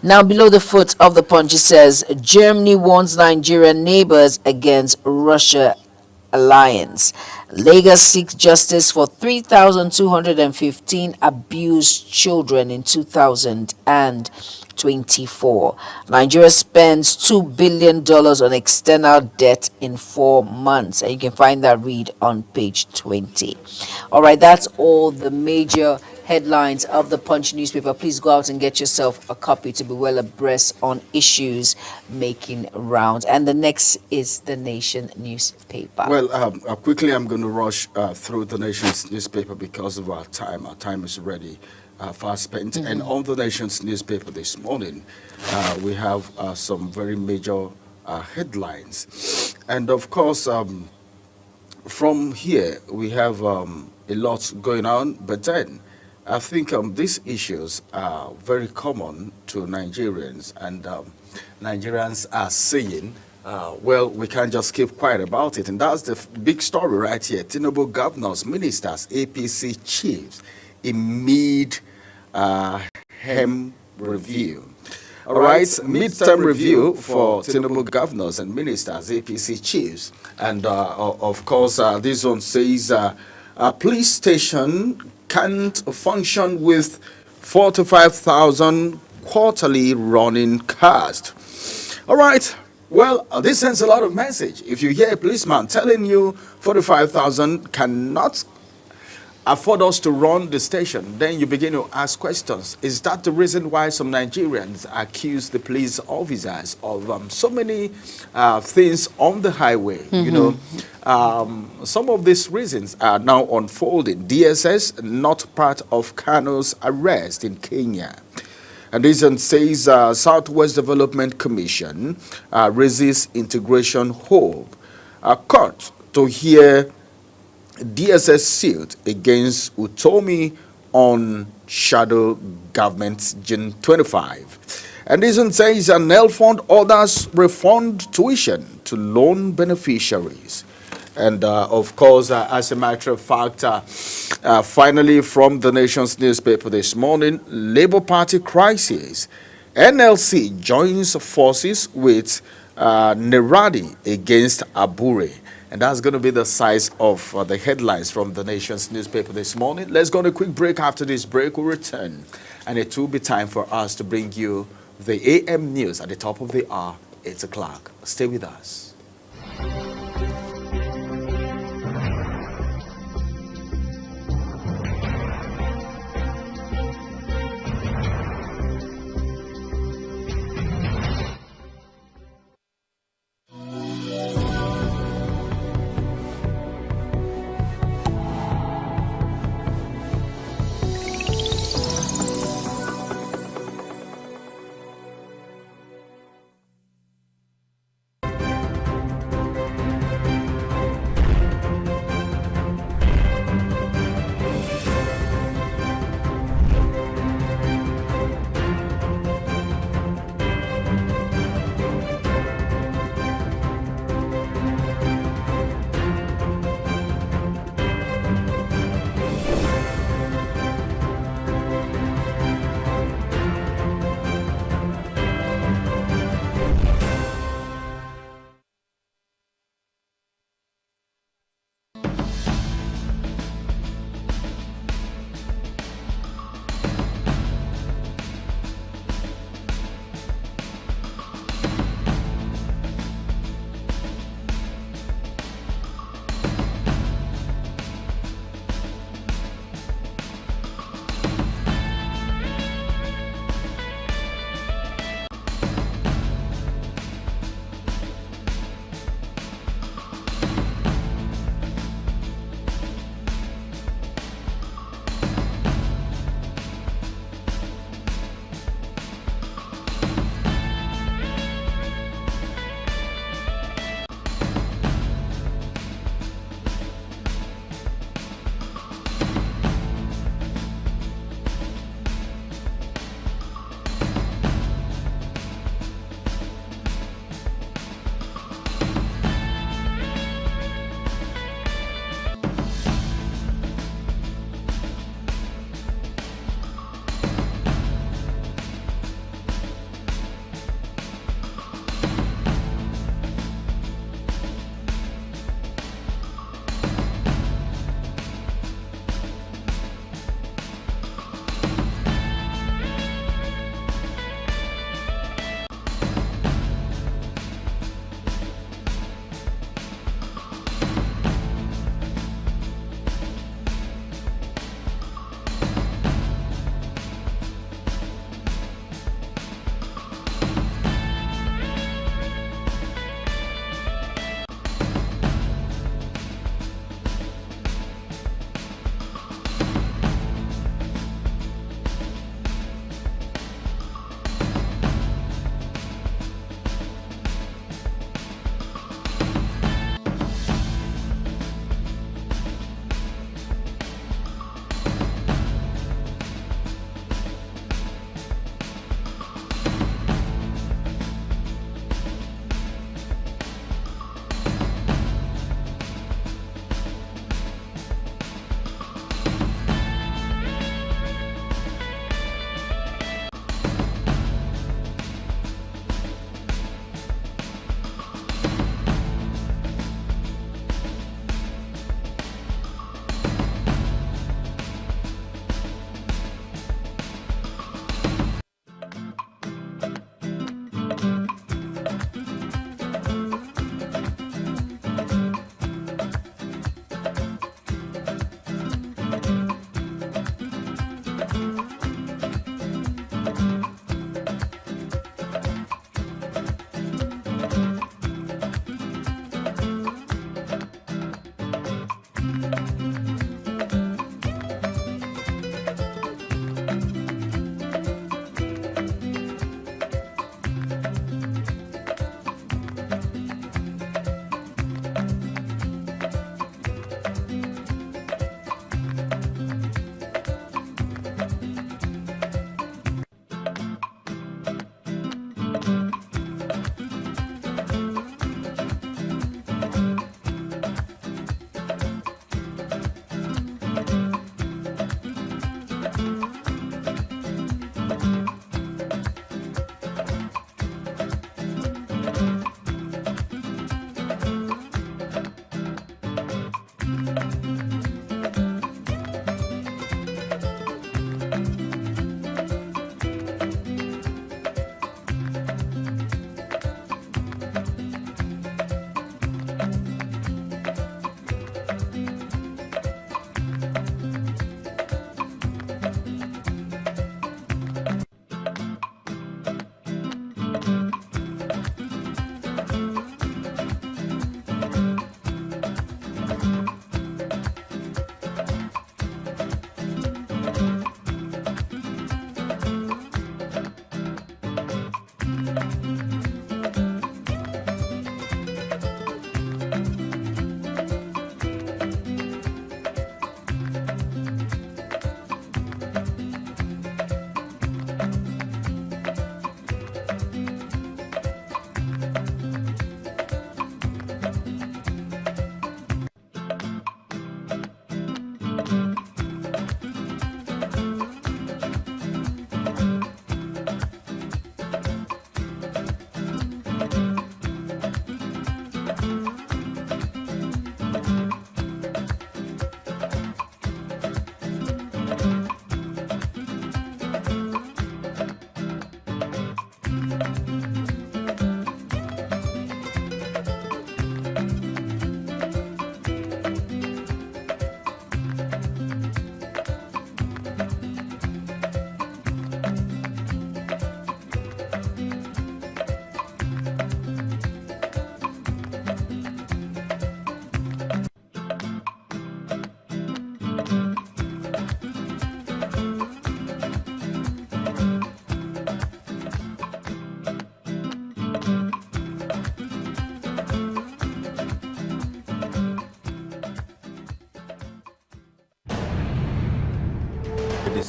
Now below the foot of the Punch it says Germany warns Nigerian neighbors against Russia alliance. Lagos seeks justice for 3,215 abused children in 2024. Nigeria spends $2 billion on external debt in 4 months. And you can find that read on page 20. All right, that's all the major headlines of the Punch newspaper. Please go out and get yourself a copy to be well abreast on issues making rounds. And the next is the Nation newspaper. Well, quickly, I'm going to rush through the Nation's newspaper because of our time. Our time is already fast spent. And on the Nation's newspaper this morning, we have some very major headlines. And of course, from here, we have a lot going on. But then, I think these issues are very common to Nigerians, and Nigerians are saying, well, we can't just keep quiet about it. And that's the big story right here. Tinubu governors, ministers, APC chiefs in mid-hem review. All right, midterm review for Tinubu governors and ministers, APC chiefs. And of course, this one says a police station can't function with 45,000 quarterly running cars. All right. Well, this sends a lot of message. If you hear a policeman telling you 45,000 cannot afford us to run the station, then you begin to ask questions. Is that the reason why some Nigerians accuse the police officers of so many things on the highway? You know, some of these reasons are now unfolding. DSS not part of Kano's arrest in Kenya. And this one says Southwest Development Commission raises integration hope. Court to hear DSS suit against Utomi on shadow government June 25. And this one says NEL fund orders refund tuition to loan beneficiaries. And of course, as a matter of fact, finally from the Nation's newspaper this morning, Labour Party crisis. NLC joins forces with Neradi against Abure. And that's going to be the size of the headlines from the Nation's newspaper this morning. Let's go on a quick break. After this break, we'll return. And it will be time for us to bring you the AM news at the top of the hour, 8 o'clock. Stay with us.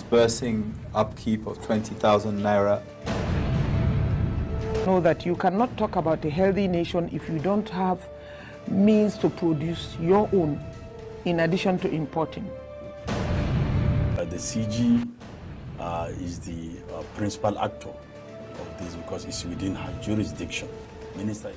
disbursing upkeep of 20,000 naira. Know that you cannot talk about a healthy nation if you don't have means to produce your own in addition to importing. The CG is the principal actor of this because it's within her jurisdiction. Minister.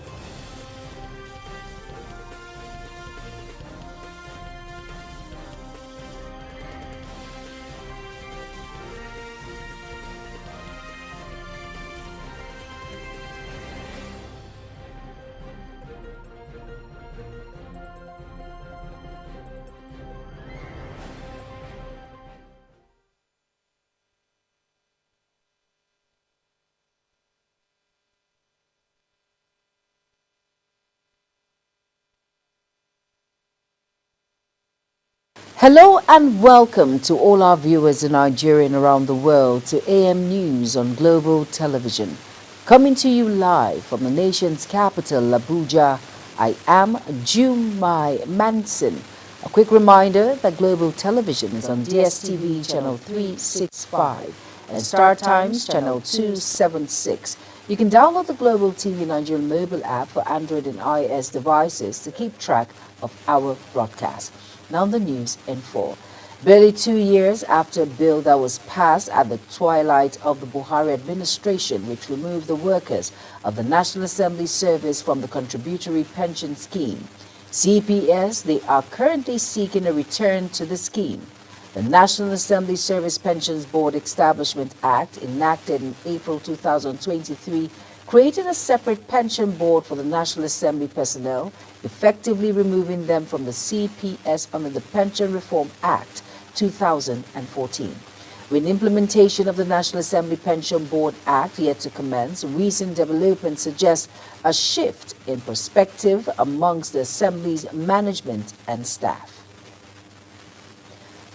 Hello and welcome to all our viewers in Nigeria and around the world to AM News on Global Television. Coming to you live from the nation's capital, Abuja, I am Jumai Manson. A quick reminder that Global Television is on DSTV channel 365 and Star Times channel 276. You can download the Global TV Nigerian mobile app for Android and iOS devices to keep track of our broadcast. Now the news in full. Barely 2 years after a bill that was passed at the twilight of the Buhari administration, which removed the workers of the National Assembly Service from the contributory pension scheme, CPS, they are currently seeking a return to the scheme. The National Assembly Service Pensions Board Establishment Act, enacted in April 2023, created a separate pension board for the National Assembly personnel, effectively removing them from the CPS under the Pension Reform Act 2014. With implementation of the National Assembly Pension Board Act yet to commence, recent developments suggest a shift in perspective amongst the Assembly's management and staff.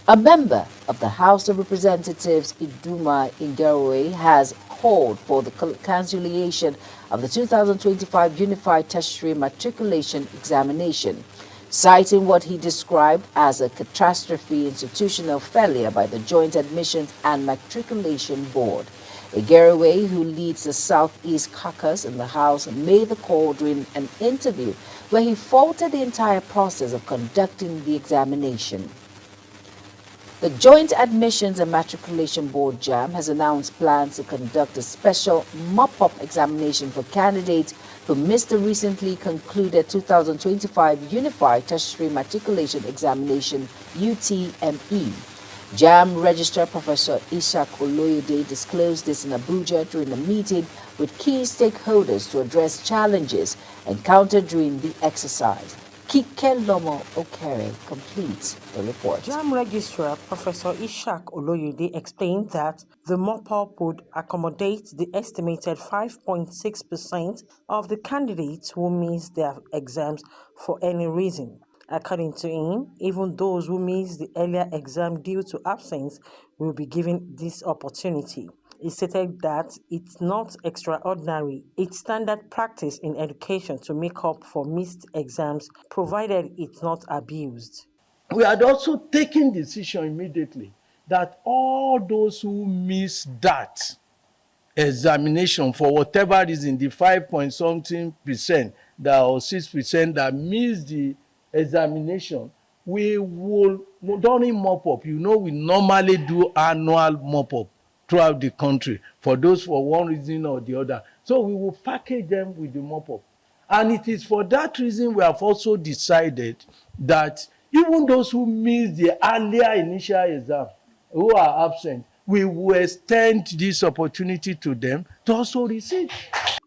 A member of the House of Representatives, Iduma Ingaroe, has called for the cancellation of the 2025 Unified Tertiary Matriculation Examination, citing what he described as a catastrophe institutional failure by the Joint Admissions and Matriculation Board. Igerowe, who leads the Southeast Caucus in the House, made the call during an interview where he faulted the entire process of conducting the examination. The Joint Admissions and Matriculation Board JAM has announced plans to conduct a special mop-up examination for candidates who missed the recently concluded 2025 Unified Tertiary Matriculation Examination UTME. JAM Registrar Professor Ishak Oloyede disclosed this in Abuja during a meeting with key stakeholders to address challenges encountered during the exercise. Kike Lomo Okere completes the report. JAM Registrar Professor Ishak Oloyede explained that the mop-up would accommodate the estimated 5.6% of the candidates who miss their exams for any reason. According to him, even those who miss the earlier exam due to absence will be given this opportunity. He stated that it's not extraordinary. It's standard practice in education to make up for missed exams, provided it's not abused. We had also taken decision immediately that all those who miss that examination for whatever reason, the 5 point something percent that or 6% that miss the examination, we will during mop up. You know, we normally do annual mop up throughout the country for those for one reason or the other. So we will package them with the mop up. And it is for that reason we have also decided that even those who miss the earlier initial exam, who are absent, we will extend this opportunity to them to also receive.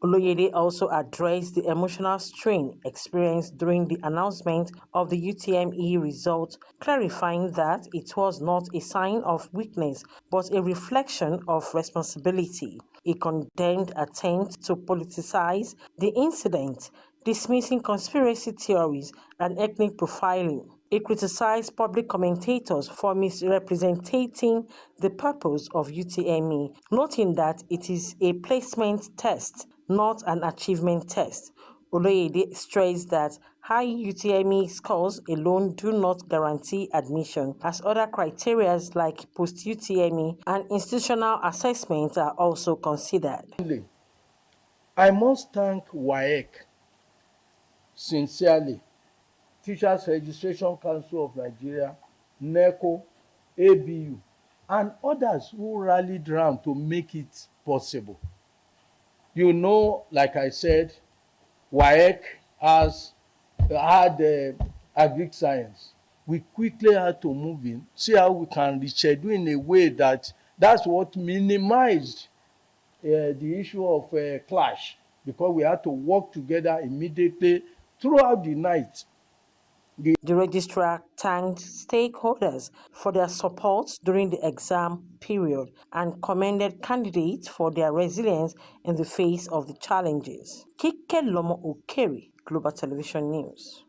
Oloyede also addressed the emotional strain experienced during the announcement of the UTME results, clarifying that it was not a sign of weakness but a reflection of responsibility. He condemned attempts to politicize the incident, dismissing conspiracy theories and ethnic profiling. He criticized public commentators for misrepresenting the purpose of UTME, noting that it is a placement test, not an achievement test. Oloyede stressed that high UTME scores alone do not guarantee admission, as other criteria like post-UTME and institutional assessment are also considered. I must thank WAEC sincerely, Teachers Registration Council of Nigeria, NECO, ABU, and others who rallied round to make it possible. You know, like I said, WAEC had agric science. We quickly had to move in, see how we can reschedule in a way that's what minimized the issue of clash, because we had to work together immediately throughout the night. The registrar thanked stakeholders for their support during the exam period and commended candidates for their resilience in the face of the challenges. Kike Lomo Okeri, Global Television News.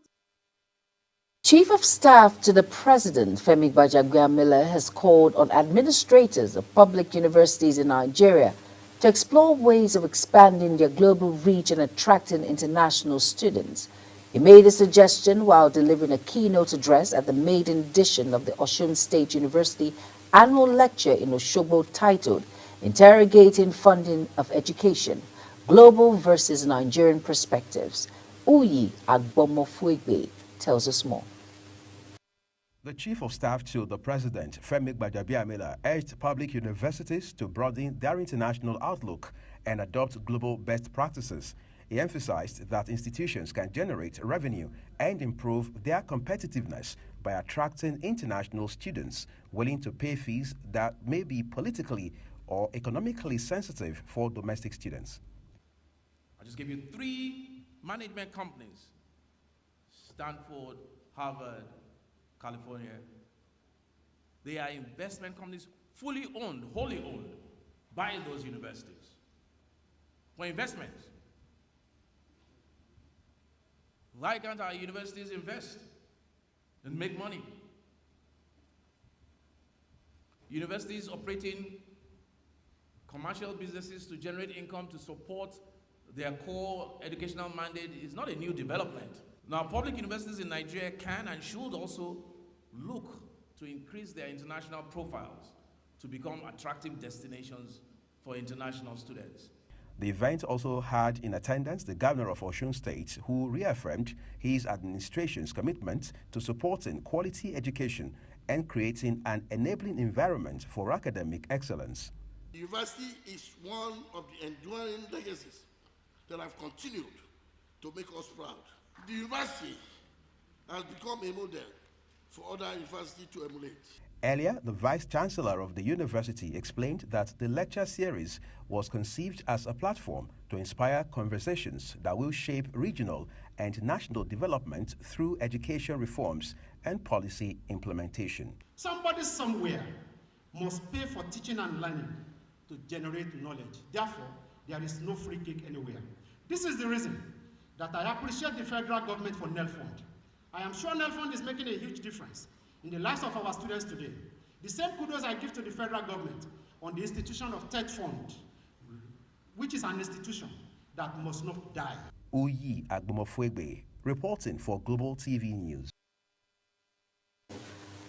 Chief of Staff to the President, Femi Gbajabiamila, has called on administrators of public universities in Nigeria to explore ways of expanding their global reach and attracting international students. He made a suggestion while delivering a keynote address at the maiden edition of the Osun State University annual lecture in Osogbo titled Interrogating Funding of Education, Global versus Nigerian Perspectives. Uyi Agbomofuegbe tells us more. The Chief of Staff to the President, Femi Gbajabiamila, urged public universities to broaden their international outlook and adopt global best practices. He emphasized that institutions can generate revenue and improve their competitiveness by attracting international students willing to pay fees that may be politically or economically sensitive for domestic students. I'll just give you 3 management companies: Stanford, Harvard, California. They are investment companies fully owned, wholly owned by those universities for investments. Why can't our universities invest and make money? Universities operating commercial businesses to generate income to support their core educational mandate is not a new development. Now, public universities in Nigeria can and should also look to increase their international profiles to become attractive destinations for international students. The event also had in attendance the governor of Osun State, who reaffirmed his administration's commitment to supporting quality education and creating an enabling environment for academic excellence. The university is one of the enduring legacies that have continued to make us proud. The university has become a model for other universities to emulate. Earlier, the Vice-Chancellor of the university explained that the lecture series was conceived as a platform to inspire conversations that will shape regional and national development through education reforms and policy implementation. Somebody somewhere must pay for teaching and learning to generate knowledge. Therefore, there is no free kick anywhere. This is the reason that I appreciate the federal government for NELFund. I am sure NELFund is making a huge difference in the lives of our students today. The same kudos I give to the federal government on the institution of TED Fund, which is an institution that must not die. Uyi Agbomofuegbe, reporting for Global TV News.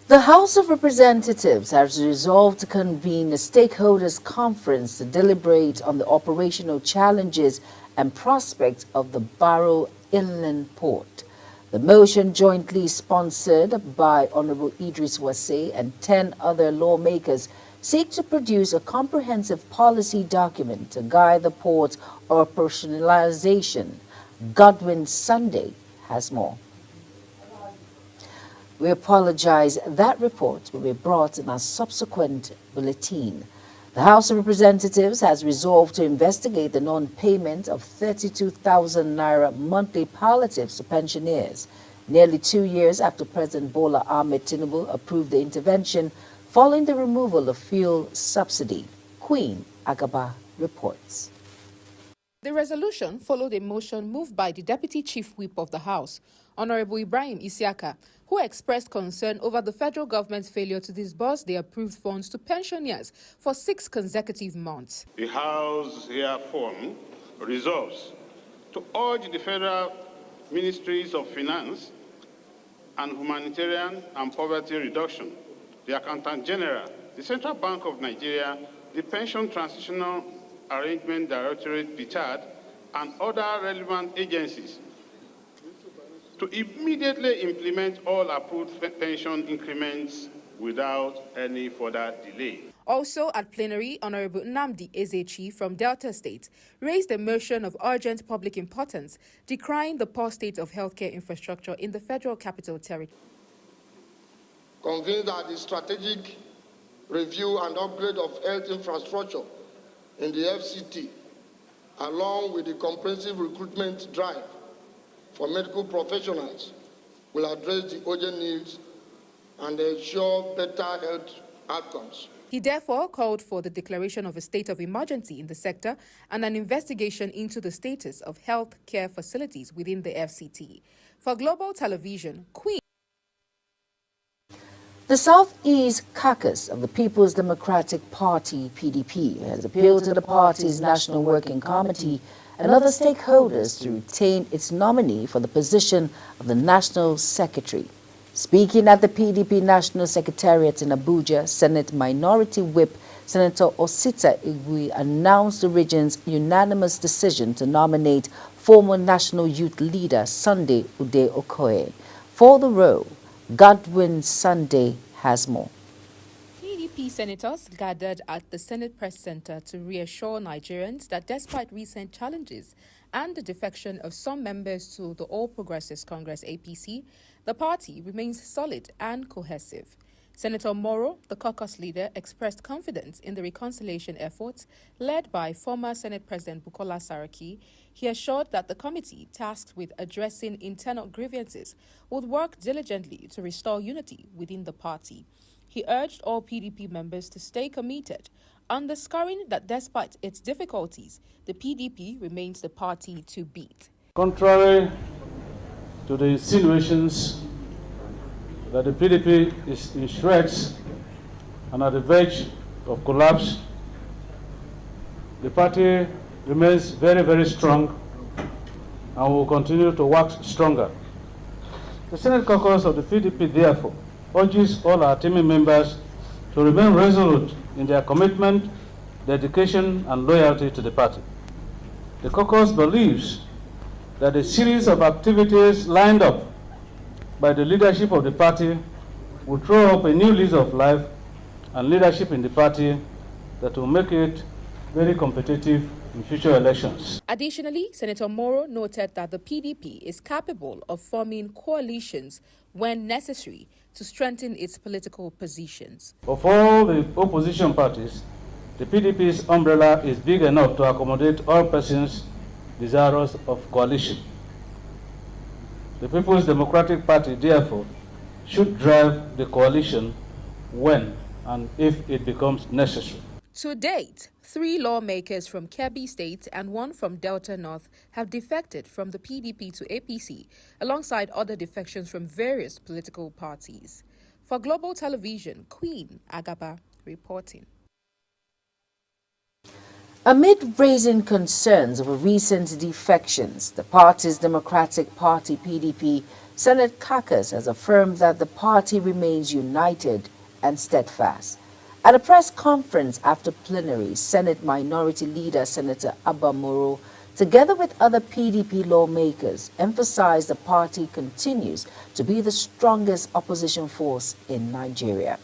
The House of Representatives has resolved to convene a stakeholders conference to deliberate on the operational challenges and prospects of the Barrow Inland Port. The motion, jointly sponsored by Honorable Idris Wase and 10 other lawmakers, seek to produce a comprehensive policy document to guide the port's operationalization. Godwin Sunday has more. We apologize. That report will be brought in a subsequent bulletin. The House of Representatives has resolved to investigate the non-payment of 32,000 naira monthly palliatives to pensioners, nearly 2 years after President Bola Ahmed Tinubu approved the intervention following the removal of fuel subsidy. Queen Agaba reports. The resolution followed a motion moved by the Deputy Chief Whip of the House, Honorable Ibrahim Isiaka, who expressed concern over the federal government's failure to disburse the approved funds to pensioners for 6 consecutive months. The House herefrom resolves to urge the federal ministries of finance and humanitarian and poverty reduction, the Accountant General, the Central Bank of Nigeria, the Pension Transitional Arrangement Directorate, PTAD, and other relevant agencies to immediately implement all approved pension increments without any further delay. Also at plenary, Honorable Nnamdi Ezechi from Delta State raised a motion of urgent public importance, decrying the poor state of healthcare infrastructure in the Federal Capital Territory. Convinced that the strategic review and upgrade of health infrastructure in the FCT, along with the comprehensive recruitment drive for medical professionals, will address the urgent needs and ensure better health outcomes. He therefore called for the declaration of a state of emergency in the sector and an investigation into the status of health care facilities within the FCT. For Global Television, Queen. The Southeast Caucus of the People's Democratic Party, PDP, has appealed to the party's National Working Committee and other stakeholders to retain its nominee for the position of the National Secretary. Speaking at the PDP National Secretariat in Abuja, Senate Minority Whip Senator Osita Igwe announced the region's unanimous decision to nominate former National Youth Leader Sunday Ude Okoye for the role. Godwin Sunday has more. PDP senators gathered at the Senate Press Center to reassure Nigerians that despite recent challenges and the defection of some members to the All Progressives Congress APC, the party remains solid and cohesive. Senator Moro, the caucus leader, expressed confidence in the reconciliation efforts led by former Senate President Bukola Saraki. He assured that the committee tasked with addressing internal grievances would work diligently to restore unity within the party. He urged all PDP members to stay committed, underscoring that despite its difficulties, the PDP remains the party to beat. Contrary to the insinuations that the PDP is in shreds and at the verge of collapse, the party remains very, very strong and will continue to work stronger. The Senate caucus of the PDP, therefore, urges all our team members to remain resolute in their commitment, dedication, and loyalty to the party. The caucus believes that a series of activities lined up by the leadership of the party will throw up a new lease of life and leadership in the party that will make it very competitive in future elections. Additionally, Senator Moro noted that the PDP is capable of forming coalitions when necessary to strengthen its political positions. Of all the opposition parties, the PDP's umbrella is big enough to accommodate all persons desirous of coalition. The People's Democratic Party, therefore, should drive the coalition when and if it becomes necessary. To date, 3 lawmakers from Kebbi State and 1 from Delta North have defected from the PDP to APC, alongside other defections from various political parties. For Global Television, Queen Agaba reporting. Amid raising concerns over recent defections, the party's Democratic Party PDP Senate caucus has affirmed that the party remains united and steadfast. At a press conference after plenary, Senate Minority Leader Senator Abba Moro, together with other PDP lawmakers, emphasized the party continues to be the strongest opposition force in Nigeria.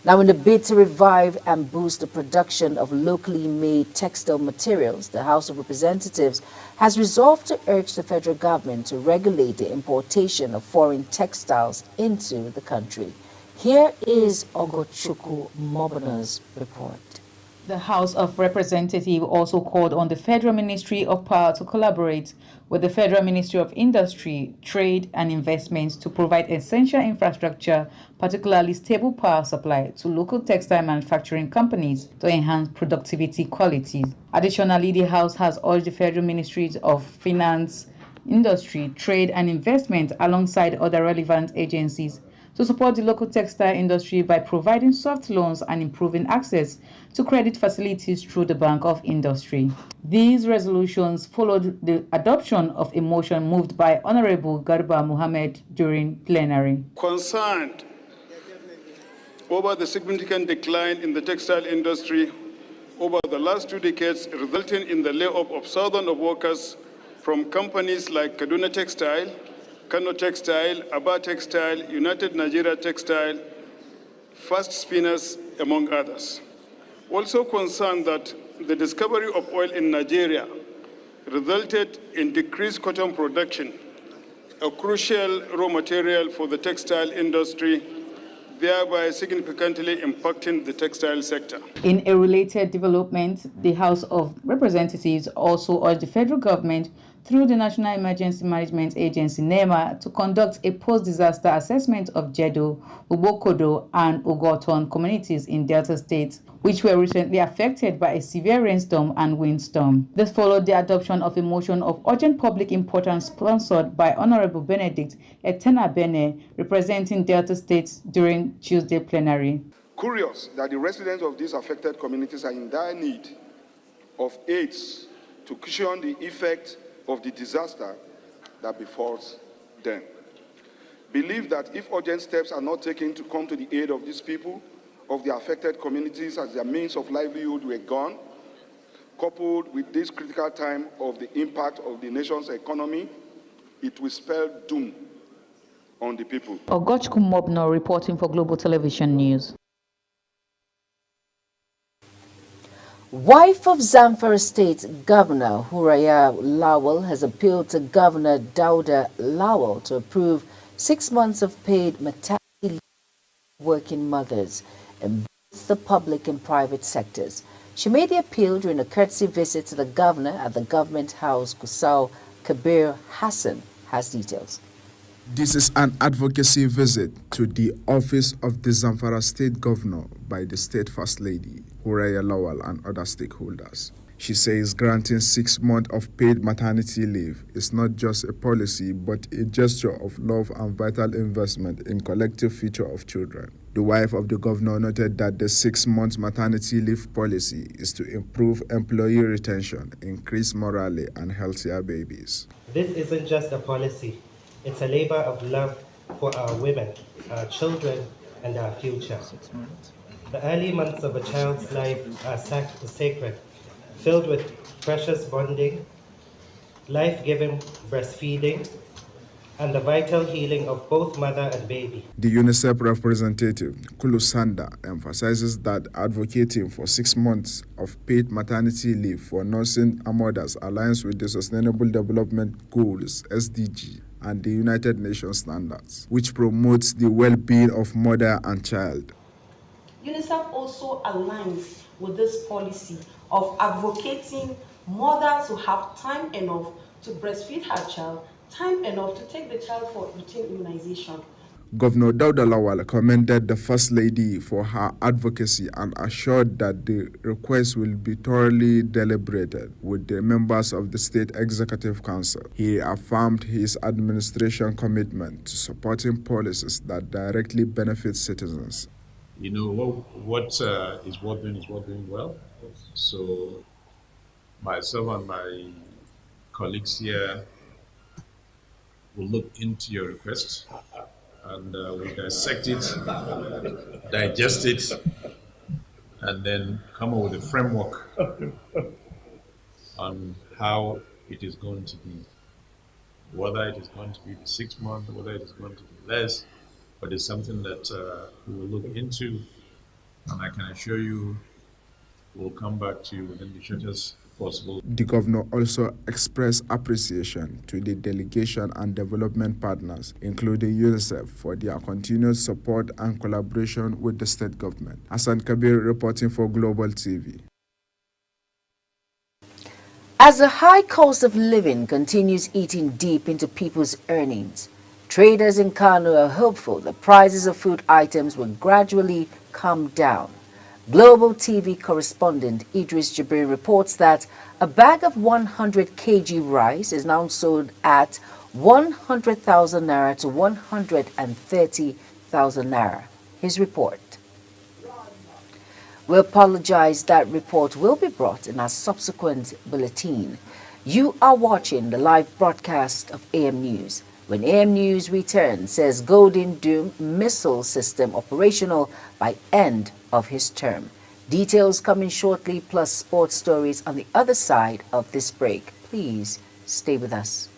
Now, in the bid to revive and boost the production of locally made textile materials, the House of Representatives has resolved to urge the federal government to regulate the importation of foreign textiles into the country. Here is Ogochukwu Mobona's report. The House of Representatives also called on the Federal Ministry of Power to collaborate with the Federal Ministry of Industry, Trade and Investments to provide essential infrastructure, particularly stable power supply, to local textile manufacturing companies to enhance productivity quality. Additionally, the House has urged the Federal Ministries of Finance, Industry, Trade and Investment, alongside other relevant agencies, to support the local textile industry by providing soft loans and improving access to credit facilities through the Bank of Industry. These resolutions followed the adoption of a motion moved by Honorable Garba Mohammed during plenary. Concerned over the significant decline in the textile industry over the last 2 decades, resulting in the layoff of thousands of workers from companies like Kaduna Textile, Kano Textile, Aba Textile, United Nigeria Textile, Fast Spinners, among others. Also concerned that the discovery of oil in Nigeria resulted in decreased cotton production, a crucial raw material for the textile industry, thereby significantly impacting the textile sector. In a related development, the House of Representatives also urged the federal government through the National Emergency Management Agency, NEMA, to conduct a post-disaster assessment of Jedo, Ubokodo, and Ogoton communities in Delta State, which were recently affected by a severe rainstorm and windstorm. This followed the adoption of a motion of urgent public importance sponsored by Honorable Benedict Etena Bene, representing Delta State during Tuesday plenary. Curious that the residents of these affected communities are in dire need of aids to cushion the effect of the disaster that befalls them. Believe that if urgent steps are not taken to come to the aid of these people, of the affected communities as their means of livelihood were gone, coupled with this critical time of the impact of the nation's economy, it will spell doom on the people. Ogochukwu Mobno reporting for Global Television News. Wife of Zamfara State Governor Huraya Lawal has appealed to Governor Dauda Lawal to approve 6 months of paid maternity leave for working mothers in both the public and private sectors. She made the appeal during a courtesy visit to the governor at the government house. Kusau Kabir Hassan has details. This is an advocacy visit to the office of the Zamfara State Governor by the State First Lady, Huraya Lawal, and other stakeholders. She says granting 6 months of paid maternity leave is not just a policy, but a gesture of love and vital investment in collective future of children. The wife of the governor noted that the 6 months maternity leave policy is to improve employee retention, increase morale, and healthier babies. This isn't just a policy. It's a labor of love for our women, our children, and our future. The early months of a child's life are sacred, filled with precious bonding, life-giving breastfeeding, and the vital healing of both mother and baby. The UNICEF representative, Kulu Sanda, emphasizes that advocating for 6 months of paid maternity leave for nursing mothers aligns with the Sustainable Development Goals, SDG, and the United Nations standards, which promotes the well-being of mother and child. UNICEF also aligns with this policy of advocating mothers who have time enough to breastfeed her child, time enough to take the child for routine immunization. Governor Dauda Lawal commended the First Lady for her advocacy and assured that the request will be thoroughly deliberated with the members of the State Executive Council. He affirmed his administration commitment to supporting policies that directly benefit citizens. You know, what is working well. So myself and my colleagues here will look into your request and we'll dissect it, digest it, and then come up with a framework on how it is going to be. Whether it is going to be 6 months, whether it is going to be less, but it's something that we will look into, and I can assure you we'll come back to you within the shortest possible. The governor also expressed appreciation to the delegation and development partners, including UNICEF, for their continued support and collaboration with the state government. Hassan Kabir reporting for Global TV. As the high cost of living continues eating deep into people's earnings, traders in Kano are hopeful that prices of food items will gradually come down. Global TV correspondent Idris Jibrin reports that a bag of 100 kg rice is now sold at 100,000 naira to 130,000 600,000 naira. His report. We apologize, that report will be brought in our subsequent bulletin. You are watching the live broadcast of AM News. When AM News returns, says Golden Dome missile system operational by end of his term. Details coming shortly, plus sports stories on the other side of this break. Please stay with us.